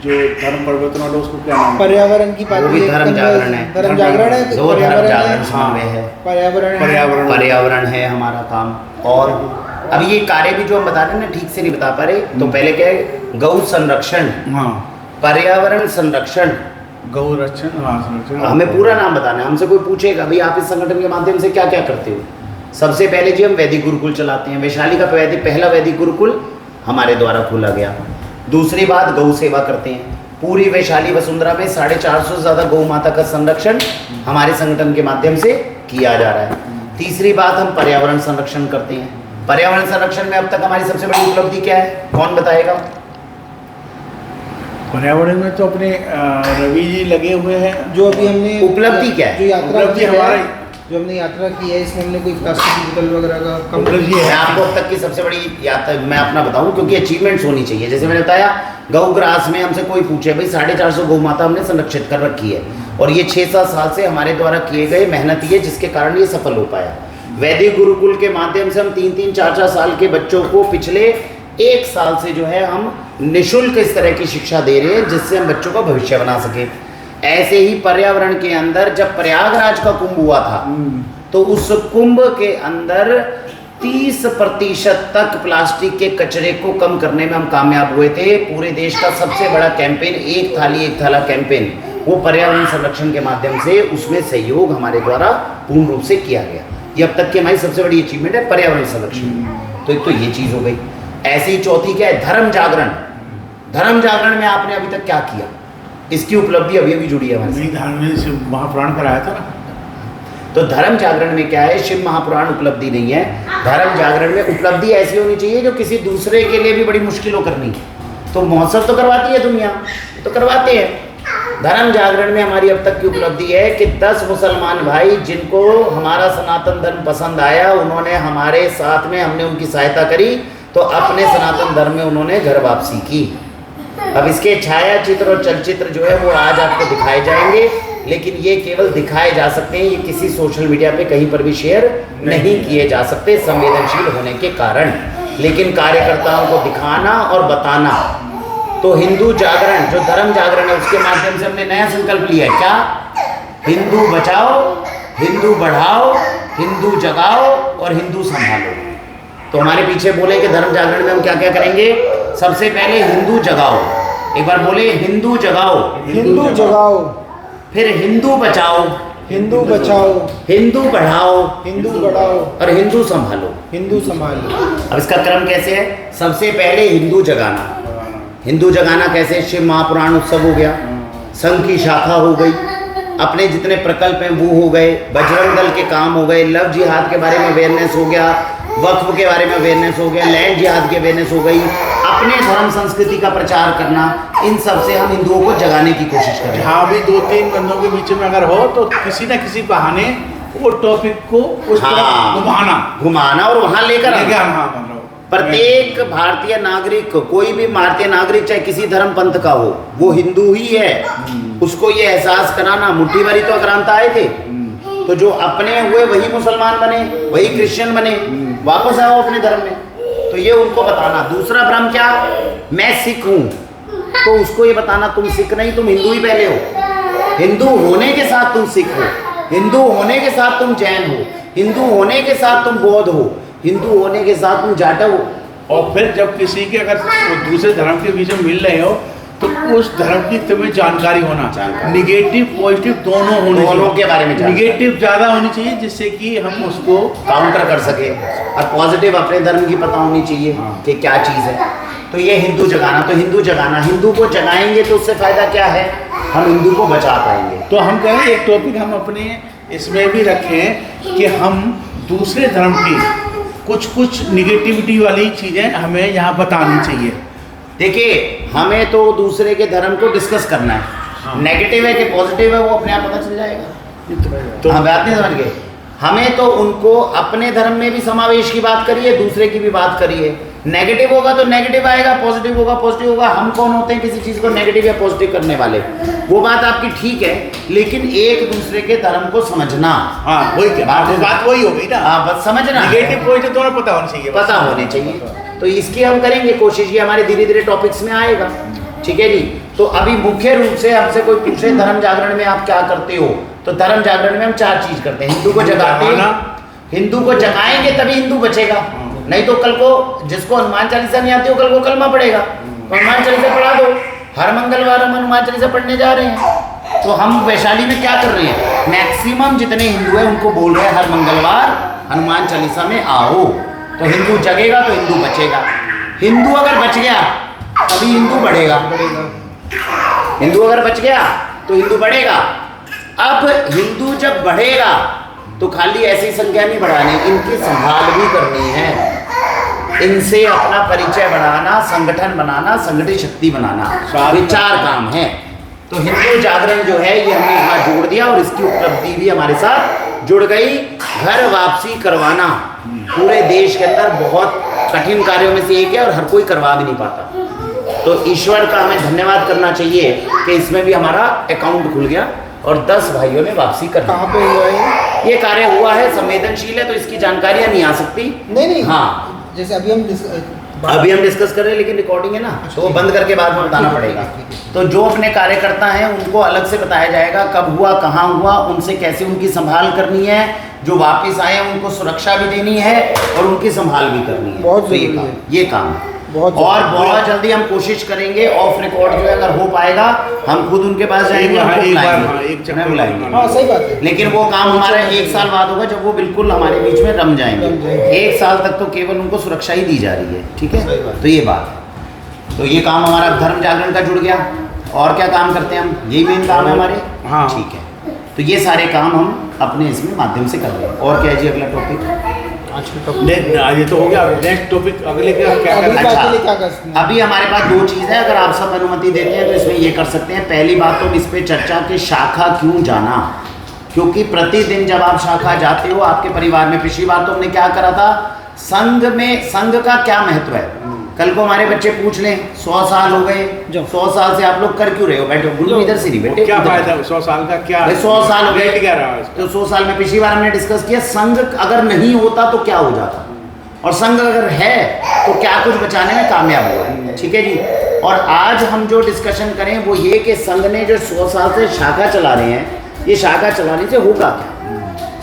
Speaker 2: जो धर्म परिवर्तन वाला उसको क्या नाम है?
Speaker 3: पर्यावरण की बात
Speaker 1: वो भी
Speaker 3: हुई,
Speaker 1: धर्म जागरण है,
Speaker 3: धर्म जागरण है,
Speaker 1: दो धर्म जागरण समन्वय है,
Speaker 3: पर्यावरण
Speaker 1: पर्यावरण है हमारा काम। और अब ये कार्य भी जो हम बता रहे हैं ना, ठीक से नहीं बता पा रहे, तो पहले क्या है, गौ संरक्षण,
Speaker 2: हाँ,
Speaker 1: पर्यावरण संरक्षण,
Speaker 2: गौ रक्षण, हाँ, संरक्षण।
Speaker 1: हमें पूरा नाम बताना है। हमसे कोई पूछेगा भाई आप इस संगठन के माध्यम से क्या क्या करते हो, सबसे पहले जी हम वैदिक गुरुकुल चलाते हैं। वैशाली का पहला वैदिक गुरुकुल हमारे द्वारा खोला गया। दूसरी बात, गौ सेवा करते हैं। पूरी वैशाली वसुंधरा में 450 से ज़्यादा गौ माता का संरक्षण हमारे संगठन के माध्यम से किया जा रहा है। तीसरी बात, हम पर्यावरण संरक्षण करते हैं। पर्यावरण संरक्षण में अब तक हमारी सबसे बड़ी उपलब्धि क्या है, कौन बताएगा?
Speaker 2: पर्यावरण में तो अपने रवि जी लगे हुए हैं।
Speaker 3: जो अभी हमने
Speaker 1: उपलब्धि क्या है?
Speaker 3: जो यात्रा
Speaker 2: उपलब्धि
Speaker 3: की है,
Speaker 2: हमारी
Speaker 3: जो हमने यात्रा की है, इसमें हमने कोई प्लास्टिक की बोतल वगैरह का कम
Speaker 2: उपलब्धि
Speaker 1: मैं
Speaker 2: है।
Speaker 1: आपको अब तक की सबसे बड़ी यात्रा मैं अपना बताऊं, क्योंकि अचीवमेंट्स होनी चाहिए। जैसे मैंने बताया, गौग्रास में हमसे कोई पूछे भाई 450 गौ माता हमने संरक्षित कर रखी है, और ये 6-7 साल से हमारे द्वारा किए गए मेहनत ही है जिसके कारण ये सफल हो पाया। वैदिक गुरुकुल के माध्यम से हम 3-3, 4-4 साल के बच्चों को पिछले 1 साल से जो है हम निःशुल्क इस तरह की शिक्षा दे रहे हैं जिससे हम बच्चों का भविष्य बना सके। ऐसे ही पर्यावरण के अंदर जब प्रयागराज का कुंभ हुआ था, तो उस कुंभ के अंदर 30% तक प्लास्टिक के कचरे को कम करने में हम कामयाब हुए थे। पूरे देश का सबसे बड़ा कैंपेन, एक थाली एक थैला कैंपेन, वो पर्यावरण संरक्षण के माध्यम से, उसमें सहयोग हमारे द्वारा पूर्ण रूप से किया गया। ये अब तक की हमारी सबसे बड़ी अचीवमेंट है पर्यावरण संरक्षण। तो एक तो ये चीज़ हो गई। ऐसे ही चौथी क्या है, धर्म जागरण। धर्म जागरण में आपने अभी तक क्या किया, इसकी उपलब्धि अभी अभी जुड़ी है हमारे
Speaker 2: नहीं, धार्मिक से महापुराण कराया था ना।
Speaker 1: तो धर्म जागरण में क्या है, शिव महापुराण उपलब्धि नहीं है। धर्म जागरण में उपलब्धि ऐसी होनी चाहिए जो किसी दूसरे के लिए भी बड़ी मुश्किल हो करनी। तो महोत्सव तो करवाती है दुनिया, तो करवाते हैं। धर्म जागरण में हमारी अब तक की उपलब्धि है कि 10 मुसलमान भाई जिनको हमारा सनातन धर्म पसंद आया, उन्होंने हमारे साथ में, हमने उनकी सहायता करी, तो अपने सनातन धर्म में उन्होंने घर वापसी की। अब इसके छायाचित्र और चलचित्र जो है वो आज आपको दिखाए जाएंगे, लेकिन ये केवल दिखाए जा सकते हैं, ये किसी सोशल मीडिया पे कहीं पर भी शेयर नहीं किए जा सकते संवेदनशील होने के कारण। लेकिन कार्यकर्ताओं को दिखाना और बताना। तो हिंदू जागरण, जो धर्म जागरण है, उसके माध्यम से हमने नया संकल्प लिया है। क्या? हिंदू बचाओ, हिंदू बढ़ाओ, हिंदू जगाओ और हिंदू संभालो। तो हमारे पीछे बोले कि धर्म जागरण में हम क्या क्या करेंगे। सबसे पहले हिंदू जगाओ, एक बार बोले हिंदू जगाओ,
Speaker 3: हिंदू जगाओ,
Speaker 1: फिर हिंदू बचाओ,
Speaker 3: हिंदू बचाओ,
Speaker 1: हिंदू बढ़ाओ,
Speaker 3: हिंदू बढ़ाओ,
Speaker 1: और हिंदू संभालो।
Speaker 3: हिंदू संभालो।
Speaker 1: अब इसका क्रम कैसे है? सबसे पहले हिंदू जगाना। हिंदू जगाना कैसे? शिव महापुराण उत्सव हो गया, संघ की शाखा हो गई, अपने जितने प्रकल्प हैं वो हो गए, बजरंग दल के काम हो गए, लव जिहाद के बारे में अवेयरनेस हो गया, वक्फ के बारे में अवेयरनेस हो गया, लैंड जिहाद की अवेयरनेस हो गई, अपने धर्म संस्कृति का प्रचार करना। इन सब से हम हिंदुओं को जगाने की कोशिश कर रहे हैं।
Speaker 2: जहाँ भी 2-3 बंदों के बीच में अगर हो तो किसी न किसी बहाने वो टॉपिक को उस तरफ
Speaker 1: घुमाना और वहाँ लेकर आना।
Speaker 2: हाँ,
Speaker 1: प्रत्येक भारतीय नागरिक, कोई भी भारतीय नागरिक चाहे किसी धर्म पंथ का हो, वो हिंदू ही है। उसको ये एहसास कराना। मुट्ठी भरी तो आक्रांता आए थे, तो जो अपने हुए वही मुसलमान बने, वही क्रिश्चियन बने, वापस आओ अपने धर्म में। तो ये उनको बताना। दूसरा भ्रम क्या? मैं सिख हूँ, तो उसको ये बताना तुम सिख नहीं, तुम हिंदू ही पहले हो। हिंदू होने के साथ तुम सिख हो, हिंदू होने के साथ तुम जैन हो, हिंदू होने के साथ तुम बौद्ध हो, हिंदू होने के साथ तुम जाटव हो।
Speaker 2: और फिर जब किसी के अगर दूसरे धर्म के बीच में मिल रहे हो तो उस धर्म की तुम्हें जानकारी होना, निगेटिव पॉजिटिव दोनों होने,
Speaker 1: दोनों के बारे में जानकारी।
Speaker 2: निगेटिव ज़्यादा होनी चाहिए जिससे कि हम उसको
Speaker 1: काउंटर कर सके, और पॉजिटिव अपने धर्म की पता होनी चाहिए कि क्या चीज़ है। तो ये हिंदू जगाना। तो हिंदू जगाना, हिंदू को जगाएंगे तो उससे फायदा क्या है? हम हिंदू को बचा पाएंगे।
Speaker 2: तो हम कहें एक टॉपिक हम अपने इसमें भी रखें कि हम दूसरे धर्म की कुछ निगेटिविटी वाली चीज़ें हमें यहाँ बतानी चाहिए।
Speaker 1: देखिए, हमें तो दूसरे के धर्म को डिस्कस करना है।
Speaker 2: हाँ।
Speaker 1: नेगेटिव है कि पॉजिटिव है वो अपने आप पता चल जाएगा।
Speaker 2: तो
Speaker 1: हाँ, बात नहीं समझ गए। हमें तो उनको अपने धर्म में भी समावेश की बात करिए, दूसरे की भी बात करिए। नेगेटिव होगा तो नेगेटिव आएगा, पॉजिटिव होगा पॉजिटिव होगा। हम कौन होते हैं किसी चीज को नेगेटिव या पॉजिटिव करने वाले? वो बात आपकी ठीक है, लेकिन एक दूसरे के धर्म को समझना।
Speaker 2: हाँ वही क्या बात वही हो गई ना।
Speaker 1: हाँ बस समझना,
Speaker 2: नेगेटिव पॉजिटिव दोनों पता होना चाहिए,
Speaker 1: पता होने चाहिए। तो इसकी हम करेंगे कोशिश, ये हमारे धीरे धीरे टॉपिक्स में आएगा। ठीक है जी। तो अभी मुख्य रूप से हमसे कोई पूछे धर्म जागरण में आप क्या करते हो, तो धर्म जागरण में हम 4 चीज करते हैं। हिंदू को जगाते हैं, हिंदू को जगाएंगे तभी हिंदू बचेगा, नहीं तो कल को जिसको हनुमान चालीसा नहीं आती हो कल को कलमा पड़ेगा, तो हनुमान चालीसा पढ़ा दो। हर मंगलवार हम हनुमान चालीसा पढ़ने जा रहे हैं। तो हम वैशाली में क्या कर रहे हैं, मैक्सिमम जितने हिंदू हैं उनको बोल रहे हैं हर मंगलवार हनुमान चालीसा में आओ, तो हिंदू जगेगा तो हिंदू बचेगा। हिंदू अगर बच गया तभी हिंदू बढ़ेगा, हिंदू अगर बच गया तो हिंदू बढ़ेगा। अब हिंदू जब बढ़ेगा तो खाली ऐसी संख्या नहीं बढ़ानी, इनकी संभाल भी करनी है, इनसे अपना परिचय बढ़ाना, संगठन बनाना, संगठित शक्ति बनाना, ये 4 काम है। तो हिंदू जागरण जो है ये हमने यहाँ जोड़ दिया और इसकी उपलब्धि भी हमारे साथ जुड़ गई। घर वापसी करवाना पूरे देश के अंदर बहुत कठिन कार्यों में से एक है और हर कोई करवा भी नहीं पाता। तो ईश्वर का हमें धन्यवाद करना चाहिए कि इसमें भी हमारा अकाउंट खुल गया और 10 भाइयों ने वापसी कर दी।
Speaker 3: कहाँ पे हुआ है
Speaker 1: ये कार्य हुआ है, संवेदनशील है तो इसकी जानकारियां नहीं आ सकती।
Speaker 3: नहीं
Speaker 1: हाँ
Speaker 3: जैसे अभी हम
Speaker 1: डिस्कस कर रहे हैं, लेकिन रिकॉर्डिंग है ना, तो वो बंद करके बाद में बताना पड़ेगा। तो जो अपने कार्यकर्ता हैं उनको अलग से बताया जाएगा कब हुआ, कहाँ हुआ, उनसे कैसे उनकी संभाल करनी है, जो वापस आए उनको सुरक्षा भी देनी है और उनकी संभाल भी करनी है।
Speaker 3: बहुत
Speaker 1: तो
Speaker 3: जरूरी है।
Speaker 1: ये काम
Speaker 3: बहुत
Speaker 1: और बहुत जल्दी हम कोशिश करेंगे ऑफ रिकॉर्ड जो है अगर हो पाएगा हम खुद उनके पास जाएंगे, उन्हें बुलाएंगे।
Speaker 3: हाँ सही बात है।
Speaker 1: लेकिन वो काम हमारा 1 साल बाद होगा जब वो बिल्कुल हमारे बीच में रम जाएंगे। 1 साल तक तो केवल उनको सुरक्षा ही दी जा रही है। ठीक है, तो ये बात है। तो ये काम हमारा धर्म जागरण का जुड़ गया। और क्या काम करते हैं हम, यही मेन काम है हमारे।
Speaker 2: हाँ
Speaker 1: ठीक है, तो ये सारे काम हम अपने इसमें माध्यम से कर रहे हैं। और क्या है जी अगला टॉपिक?
Speaker 2: ये तो हो गया। नेक्स्ट टॉपिक अगले क्या क्या
Speaker 3: अगली
Speaker 2: करना है?
Speaker 3: बात के लिए क्या करना है?
Speaker 1: अभी हमारे पास 2 चीज़ है, अगर आप सब अनुमति देते हैं तो इसमें ये कर सकते हैं। पहली बात तो इस पे चर्चा कि शाखा क्यों जाना, क्योंकि प्रतिदिन जब आप शाखा जाते हो आपके परिवार में, पिछली बार तो हमने क्या करा था, संघ में संघ का क्या महत्व है। कल को हमारे बच्चे पूछ लें 100 साल हो गए, 100 साल से आप लोग कर क्यों रहे हो, बैठो गुरु इधर से नहीं बैठे,
Speaker 2: क्या फायदा 100 साल का, क्या
Speaker 1: 100 साल हो गए
Speaker 2: क्या रहा इसका?
Speaker 1: तो 100 साल में पिछली बार हमने डिस्कस किया संघ अगर नहीं होता तो क्या हो जाता, और संघ अगर है तो क्या कुछ बचाने में कामयाब हुआ है। ठीक है जी। और आज हम जो डिस्कशन करें वो ये कि संघ ने जो 100 साल से शाखा चला रहे हैं, ये शाखा चलाने से होगा क्या।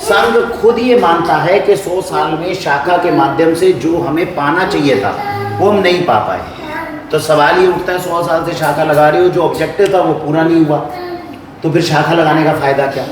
Speaker 1: संघ खुद ये मानता है कि 100 साल में शाखा के माध्यम से जो हमें पाना चाहिए था वो हम नहीं पा पाए। तो सवाल ये उठता है 100 साल से शाखा लगा रहे हो, जो ऑब्जेक्टिव था वो पूरा नहीं हुआ, तो फिर शाखा लगाने का फायदा क्या।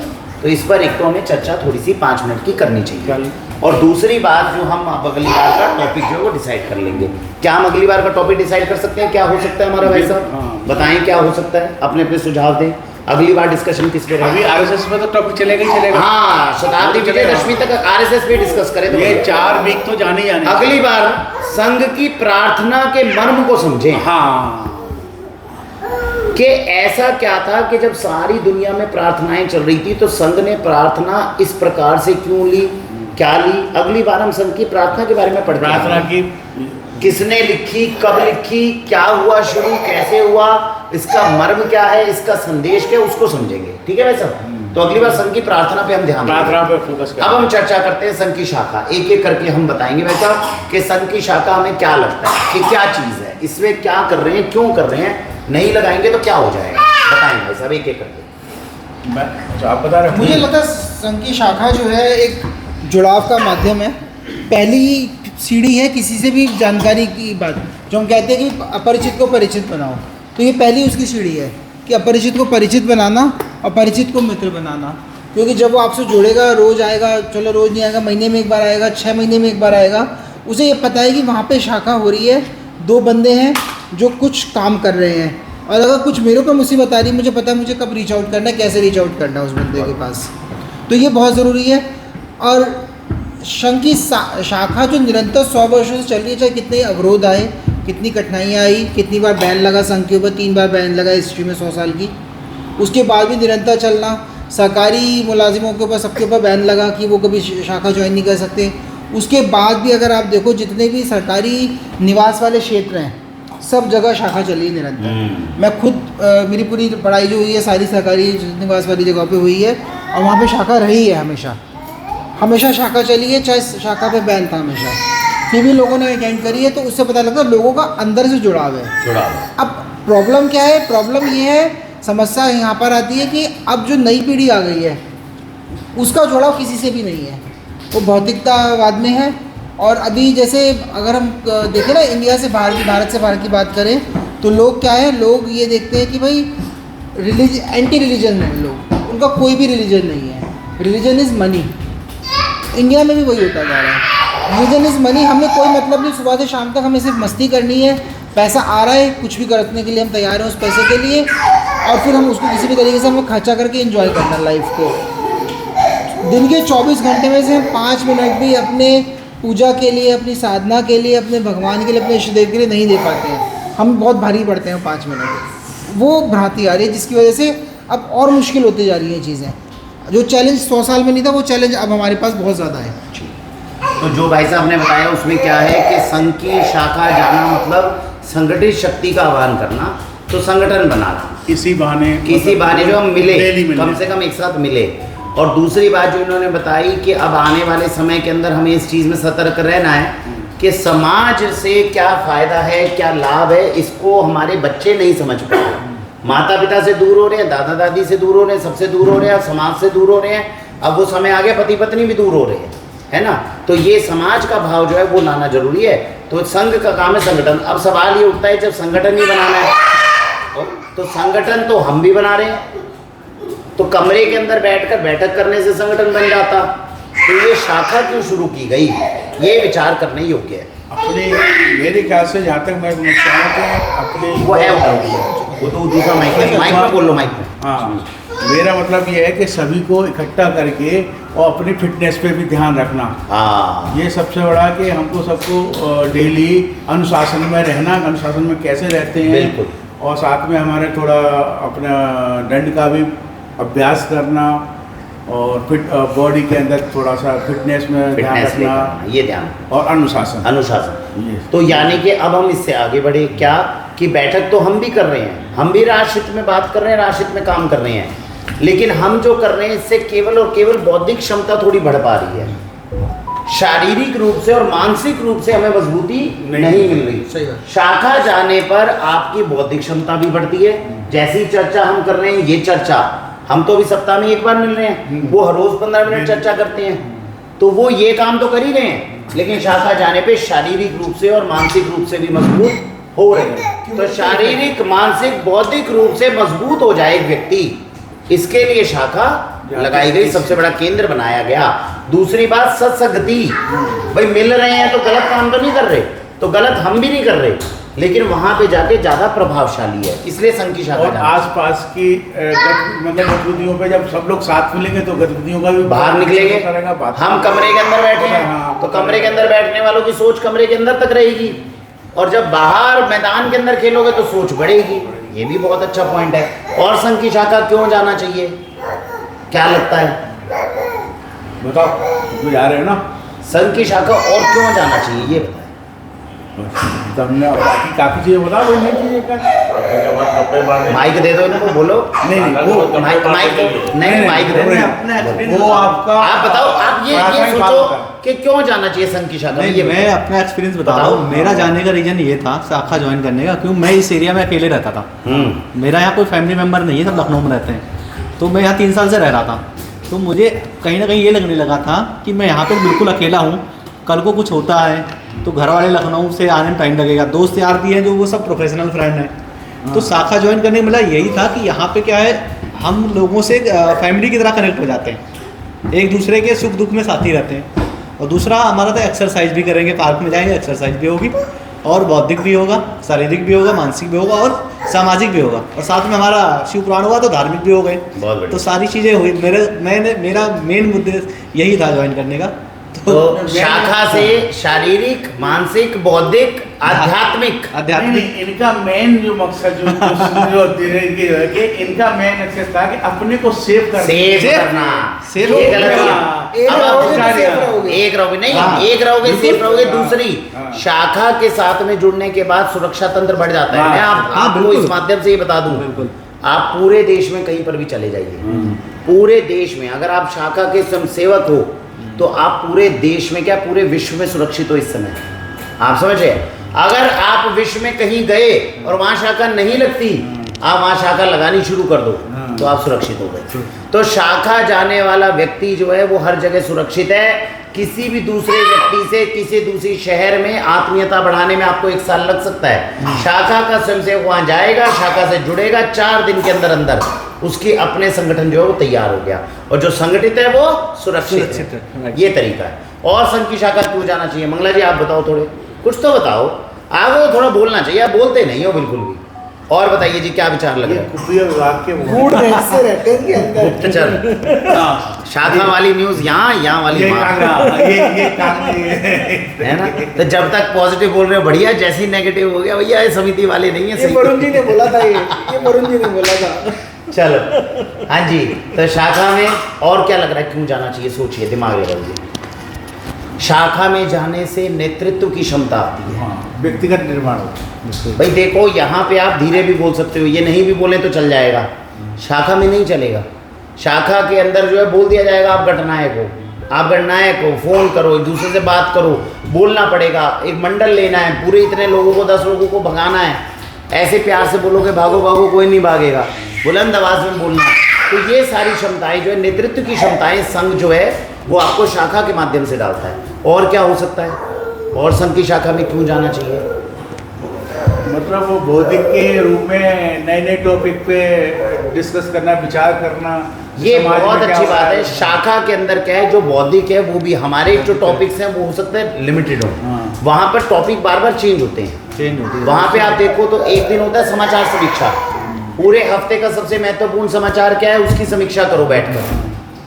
Speaker 1: तो इस पर एक तो हमें चर्चा थोड़ी सी 5 मिनट की करनी चाहिए। और दूसरी बात जो हम अब अगली बार का टॉपिक जो है वो डिसाइड कर लेंगे। क्या हम अगली बार का टॉपिक डिसाइड कर सकते हैं, क्या हो सकता है हमारा भाई साहब, बताएं क्या हो सकता है, अपने अपने सुझाव दें। अगली बार डिस्कशन किस पे
Speaker 2: अभी आरएसएस में तो टॉपिक चलेगा ही चलेगा।
Speaker 1: हाँ, शताब्दी विजयदशमी तक आरएसएस पे डिस्कस करें तो
Speaker 2: ये 4 वीक तो जाने ही जाने।
Speaker 1: अगली बार संघ की प्रार्थना के मर्म को समझें।
Speaker 2: हाँ,
Speaker 1: कि ऐसा क्या था कि जब सारी दुनिया में प्रार्थनाएं चल रही थी तो संघ ने प्रार्थना इस प्रकार से क्यों ली, क्या ली। अगली बार हम संघ की प्रार्थना के बारे में पढ़ते हैं।
Speaker 2: प्रार्थना की
Speaker 1: किसने लिखी, कब लिखी, क्या हुआ शुरू, कैसे हुआ, इसका मर्म क्या है, इसका संदेश क्या है, उसको समझेंगे। ठीक है भाई साहब। तो अगली बार संघ की प्रार्थना पे हम ध्यान देंगे।
Speaker 2: प्रार्थना पे फोकस करें।
Speaker 1: अब हम चर्चा करते हैं संघ की शाखा, एक एक करके हम बताएंगे भाई साहब कि संघ की शाखा हमें क्या लगता है कि क्या चीज़ है, इसमें क्या कर रहे हैं, क्यों कर रहे हैं, नहीं लगाएंगे तो क्या हो जाएगा, बताएंगे भाई साहब एक एक करके।
Speaker 2: आप बता रहे हैं।
Speaker 3: मुझे लगता है संघ की शाखा जो है एक जुड़ाव का माध्यम है। पहली सीढ़ी है किसी से भी जानकारी की बात, जो हम कहते हैं कि अपरिचित को परिचित बनाओ, तो ये पहली उसकी सीढ़ी है कि अपरिचित को परिचित बनाना और परिचित को मित्र बनाना। क्योंकि जब वो आपसे जुड़ेगा, रोज़ आएगा, चलो रोज़ नहीं आएगा, महीने में एक बार आएगा, 6 महीने में एक बार आएगा, उसे ये पता है कि वहाँ पे शाखा हो रही है, 2 बंदे हैं जो कुछ काम कर रहे हैं, और अगर कुछ मेरे ऊपर मुसीबत आ रही है, मुझे पता है मुझे कब रीच आउट करना है, कैसे रीच आउट करना है उस बंदे के पास। तो ये बहुत ज़रूरी है। और संघ की शाखा जो निरंतर 100 वर्षों से चल रही है, चाहे कितने अवरोध आए, कितनी कठिनाइयाँ आई, कितनी बार बैन लगा संघ के ऊपर, 3 बार बैन लगा हिस्ट्री में 100 साल की, उसके बाद भी निरंतर चलना। सरकारी मुलाजिमों के ऊपर सबके ऊपर बैन लगा कि वो कभी शाखा ज्वाइन नहीं कर सकते, उसके बाद भी अगर आप देखो जितने भी सरकारी निवास वाले क्षेत्र हैं सब जगह शाखा चली है निरंतर। मैं खुद मेरी पूरी पढ़ाई जो हुई है सारी सरकारी निवास वाली जगह पे हुई है और वहाँ पे शाखा रही है हमेशा शाखा चली है, चाहे शाखा पे बैन था हमेशा, फिर भी लोगों ने अटेंड करी है। तो उससे पता लगता है लोगों का अंदर से जुड़ाव है। अब प्रॉब्लम क्या है? प्रॉब्लम ये है, समस्या यहाँ पर आती है कि अब जो नई पीढ़ी आ गई है उसका जुड़ाव किसी से भी नहीं है, वो भौतिकतावाद में है। और अभी जैसे अगर हम देखें ना इंडिया से बाहर की, भारत से बाहर की बात करें तो लोग क्या है, लोग ये देखते हैं कि भाई एंटी रिलीजन है लोग, उनका कोई भी रिलीजन नहीं है। Religion is money. इंडिया में भी वही होता जा रहा है, रिलीजन इज़ मनी। हमें कोई मतलब नहीं, सुबह से शाम तक हमें सिर्फ मस्ती करनी है, पैसा आ रहा है, कुछ भी करने के लिए हम तैयार हैं उस पैसे के लिए, और फिर हम उसको किसी भी तरीके से हमें खर्चा करके एंजॉय करना लाइफ को। दिन के 24 घंटे में से हम 5 मिनट भी अपने पूजा के लिए, अपनी साधना के लिए, अपने भगवान के लिए, अपने इष्टदेव के लिए नहीं दे पाते हैं। हम बहुत भारी पड़ते हैं 5 मिनट। वो भ्रांति आ रही है जिसकी वजह से अब और मुश्किल होती जा रही हैं चीज़ें। जो चैलेंज 100 साल में नहीं था वो चैलेंज अब हमारे पास बहुत ज़्यादा है।
Speaker 1: तो जो भाई साहब ने बताया उसमें क्या है कि संघ की शाखा जाना मतलब संगठित शक्ति का आह्वान करना, तो संगठन बनाना,
Speaker 2: किसी बहाने
Speaker 1: जो हम मिले, कम से कम एक साथ मिले। और दूसरी बात जो इन्होंने बताई कि अब आने वाले समय के अंदर हमें इस चीज़ में सतर्क रहना है कि समाज से क्या फ़ायदा है, क्या लाभ है, इसको हमारे बच्चे नहीं समझ पा रहे। माता पिता से दूर हो रहे हैं, दादा दादी से दूर हो रहे हैं, सबसे दूर हो रहे हैं, समाज से दूर हो रहे हैं। अब वो समय आ गया पति पत्नी भी दूर हो रहे हैं, है ना। तो ये समाज का भाव जो है वो लाना जरूरी है। तो संघ का काम है संगठन। अब सवाल ये उठता है जब संगठन ही बनाना है तो संगठन तो हम भी बना रहे हैं, तो कमरे के अंदर बैठकर बैठक करने से संगठन बन जाता, तो ये शाखा क्यों शुरू की गई, ये विचार करने योग्य है।
Speaker 2: अपने मेरे ख्याल से जहाँ तक मैं समझता हूँ कि अपने
Speaker 1: वो है वो तो दूसरा माइक में बोल लो, माइक में।
Speaker 2: हाँ, मेरा मतलब ये है कि सभी को इकट्ठा करके और अपनी फिटनेस पे भी ध्यान रखना।
Speaker 1: हाँ,
Speaker 2: ये सबसे बड़ा कि हमको सबको डेली अनुशासन में रहना, अनुशासन में कैसे रहते हैं,
Speaker 1: बिल्कुल।
Speaker 2: और साथ में हमारे थोड़ा अपना दंड का भी अभ्यास करना और फिट बॉडी के अंदर थोड़ा सा फिटनेस में ध्यान रखना,
Speaker 1: ये ध्यान,
Speaker 2: और अनुशासन।
Speaker 1: तो यानी कि अब हम इससे आगे बढ़े क्या कि बैठक तो हम भी कर रहे हैं, हम भी राष्ट्रहित में बात कर रहे हैं, राष्ट्रहित में काम कर रहे हैं, लेकिन हम जो कर रहे हैं इससे केवल और केवल बौद्धिक क्षमता थोड़ी बढ़ पा रही है, शारीरिक रूप से और मानसिक रूप से हमें मजबूती नहीं मिल रही।
Speaker 3: सही बात।
Speaker 1: शाखा जाने पर आपकी बौद्धिक क्षमता भी बढ़ती है। जैसी चर्चा हम कर रहे हैं, ये चर्चा हम तो भी सप्ताह में एक बार मिल रहे हैं, वो हर रोज 15 मिनट चर्चा करते हैं, तो वो ये काम तो कर ही रहे हैं, लेकिन शाखा जाने पे शारीरिक रूप से और मानसिक रूप से भी मजबूत हो रहे हैं। तो शारीरिक, मानसिक, बौद्धिक रूप से मजबूत हो जाए एक व्यक्ति, इसके लिए शाखा लगाई गई, सबसे बड़ा केंद्र बनाया गया। दूसरी बात सत्संगति, भाई मिल रहे हैं तो गलत काम तो नहीं कर रहे, तो गलत हम भी नहीं कर रहे, लेकिन वहां पे जाके ज्यादा प्रभावशाली है, इसलिए संघ की शाखा।
Speaker 2: और आसपास की मतलब गतिविधियों पे जब सब लोग साथ मिलेंगे तो गतिविधियों का भी
Speaker 1: बाहर निकलेंगे। हम कमरे के अंदर बैठे हैं,
Speaker 2: हाँ,
Speaker 1: तो कमरे के अंदर बैठने वालों की सोच कमरे के अंदर तक रहेगी, और जब बाहर मैदान के अंदर खेलोगे तो सोच बढ़ेगी। ये भी बहुत अच्छा पॉइंट है। और संघ की शाखा क्यों जाना चाहिए, क्या लगता है,
Speaker 2: बताओ, तो जा रहे हो ना।
Speaker 1: संघ की शाखा और क्यों जाना चाहिए ये बताएं।
Speaker 2: तो हमने बाकी काफ़ी चीज़ें बता दो, नहीं चीज़ें का
Speaker 1: माइक दे दो इनको, बोलो।
Speaker 2: नहीं वो
Speaker 1: माइक नहीं, माइक दे दो,
Speaker 2: वो आपका,
Speaker 1: आप बताओ, आप ये सोचो कि क्यों जाना चाहिए संघ की शाखा।
Speaker 5: नहीं, मैं अपना एक्सपीरियंस बता रहा हूँ। मेरा जाने का रीजन ये था शाखा ज्वाइन करने का, क्यों मैं इस एरिया में अकेले रहता था, मेरा यहाँ कोई फैमिली मेम्बर नहीं है, सब लखनऊ में रहते हैं, तो मैं यहाँ 3 साल से रह रहा था। तो मुझे कहीं ना कहीं ये लगने लगा था कि मैं यहाँ पर बिल्कुल अकेला हूँ, कल को कुछ होता है तो घर वाले लखनऊ से आने में टाइम लगेगा, दोस्त यार भी हैं जो वो सब प्रोफेशनल फ्रेंड हैं। तो शाखा ज्वाइन करने में मिला यही था कि यहाँ पे क्या है, हम लोगों से फैमिली की तरह कनेक्ट हो जाते हैं, एक दूसरे के सुख दुख में साथी रहते हैं। और दूसरा हमारा तो एक्सरसाइज भी करेंगे, पार्क में जाएंगे, एक्सरसाइज भी होगी, और बौद्धिक भी होगा, शारीरिक भी होगा, मानसिक भी होगा, और सामाजिक भी होगा, और साथ में हमारा शिव पुराण हुआ तो धार्मिक भी हो गए। तो सारी चीज़ें हुई। मेरा मेन मुद्दे यही था ज्वाइन करने का
Speaker 1: तो शाखा से शारीरिक, मानसिक, बौद्धिक, आध्यात्मिक।
Speaker 2: नहीं, इनका मेन जो मकसद जो है कि इनका मेन मकसद था कि अपने को सेव करना।
Speaker 5: सेव
Speaker 1: ये गलत है।
Speaker 3: एक
Speaker 1: अब
Speaker 3: रहोगे
Speaker 1: आप-
Speaker 3: तो सेफ रहोगे।
Speaker 1: एक रहोगे नहीं,
Speaker 5: हाँ।
Speaker 1: एक रहोगे सेफ रहोगे।
Speaker 2: हाँ।
Speaker 1: दूसरी
Speaker 2: हाँ।
Speaker 1: शाखा के साथ में जुड़ने के बाद सुरक्षा तंत्र बढ़ जाता है।
Speaker 2: हाँ।
Speaker 1: मैं
Speaker 5: हाँ,
Speaker 1: आपको
Speaker 5: बिल्कुल।
Speaker 1: इस माध्यम से ये बता दूं,
Speaker 5: बिल्कुल।
Speaker 1: आप पूरे देश में कहीं पर भी चले जाइए, पूरे देश में अगर आप शाखा के स्वयंसेवक हो तो आप पूरे देश में क्या पूरे विश्व में सुरक्षित हो इस समय। आप समझ रहे हैं? अगर आप विश्व में कहीं गए और वहां शाखा नहीं लगती, आप वहां शाखा लगानी शुरू कर दो तो आप सुरक्षित हो गए। तो शाखा जाने वाला व्यक्ति जो है वो हर जगह सुरक्षित है। किसी भी दूसरे व्यक्ति से किसी दूसरी शहर में आत्मीयता बढ़ाने में आपको 1 साल लग सकता है। शाखा का स्वयंसेवक वहां जाएगा, शाखा से जुड़ेगा, 4 दिन के अंदर अंदर उसकी अपने संगठन जो है वो तैयार हो गया, और जो संगठित है वो सुरक्षित
Speaker 5: सुरक्षित है,
Speaker 1: है।
Speaker 5: right।
Speaker 1: ये तरीका है। और संघ की शाखा क्यों जाना चाहिए? मंगला जी आप बताओ, थोड़े कुछ तो बताओ, आपको थोड़ा बोलना चाहिए, आप बोलते नहीं हो बिल्कुल भी। और बताइए जी, क्या विचार लग
Speaker 2: ये
Speaker 1: रहा है?
Speaker 2: खुफिया विभाग के
Speaker 3: गूढ़ रहस्य रहते हैं इनके अंदर।
Speaker 1: गुप्तचर शाखा वाली न्यूज यहाँ वाली
Speaker 2: ये
Speaker 1: वहाँ।
Speaker 2: काम
Speaker 1: है ना? तो जब तक पॉजिटिव बोल रहे हो बढ़िया, जैसे ही नेगेटिव हो गया भैया ये समिति वाले नहीं है
Speaker 3: ये वरुण जी ने बोला था, ये वरुण जी ने बोला था।
Speaker 1: चलो हाँ जी, तो शाखा में और क्या लग रहा है क्यों जाना चाहिए? सोचिए, दिमाग लगाइए। शाखा में जाने से नेतृत्व की क्षमता आती है।
Speaker 2: व्यक्तिगत निर्माण होता
Speaker 1: भाई देखो, यहाँ पे आप धीरे भी बोल सकते हो, ये नहीं भी बोले तो चल जाएगा। शाखा में नहीं चलेगा। शाखा के अंदर जो है बोल दिया जाएगा आप गणनायक हो, आप गणनायक हो, फोन करो, एक दूसरे से बात करो, बोलना पड़ेगा, एक मंडल लेना है, पूरे इतने लोगों को 10 लोगों को भगाना है। ऐसे प्यार से बोलोगे भागो भागो, कोई नहीं भागेगा, बुलंद आवाज में बोलना। तो ये सारी क्षमताएं जो है, नेतृत्व की क्षमताएं, संघ जो है वो आपको शाखा के माध्यम से डालता है। और क्या हो सकता है? और संघ की शाखा में क्यों जाना चाहिए?
Speaker 2: मतलब वो बौद्धिक के रूप में नए नए टॉपिक पे डिस्कस करना, विचार करना,
Speaker 1: ये
Speaker 2: समाज में
Speaker 1: बहुत
Speaker 2: क्या
Speaker 1: अच्छी
Speaker 2: हो रहा
Speaker 1: बात है। शाखा के अंदर क्या है, जो बौद्धिक है वो भी हमारे जो टॉपिक्स हैं वो हो सकता है लिमिटेड हो,
Speaker 2: हाँ।
Speaker 1: वहाँ पर टॉपिक बार बार चेंज होते हैं।
Speaker 5: चेंज होती है।
Speaker 1: वहाँ पे आप देखो तो एक दिन होता है समाचार समीक्षा, पूरे हफ्ते का सबसे महत्वपूर्ण समाचार क्या है उसकी समीक्षा करो बैठकर,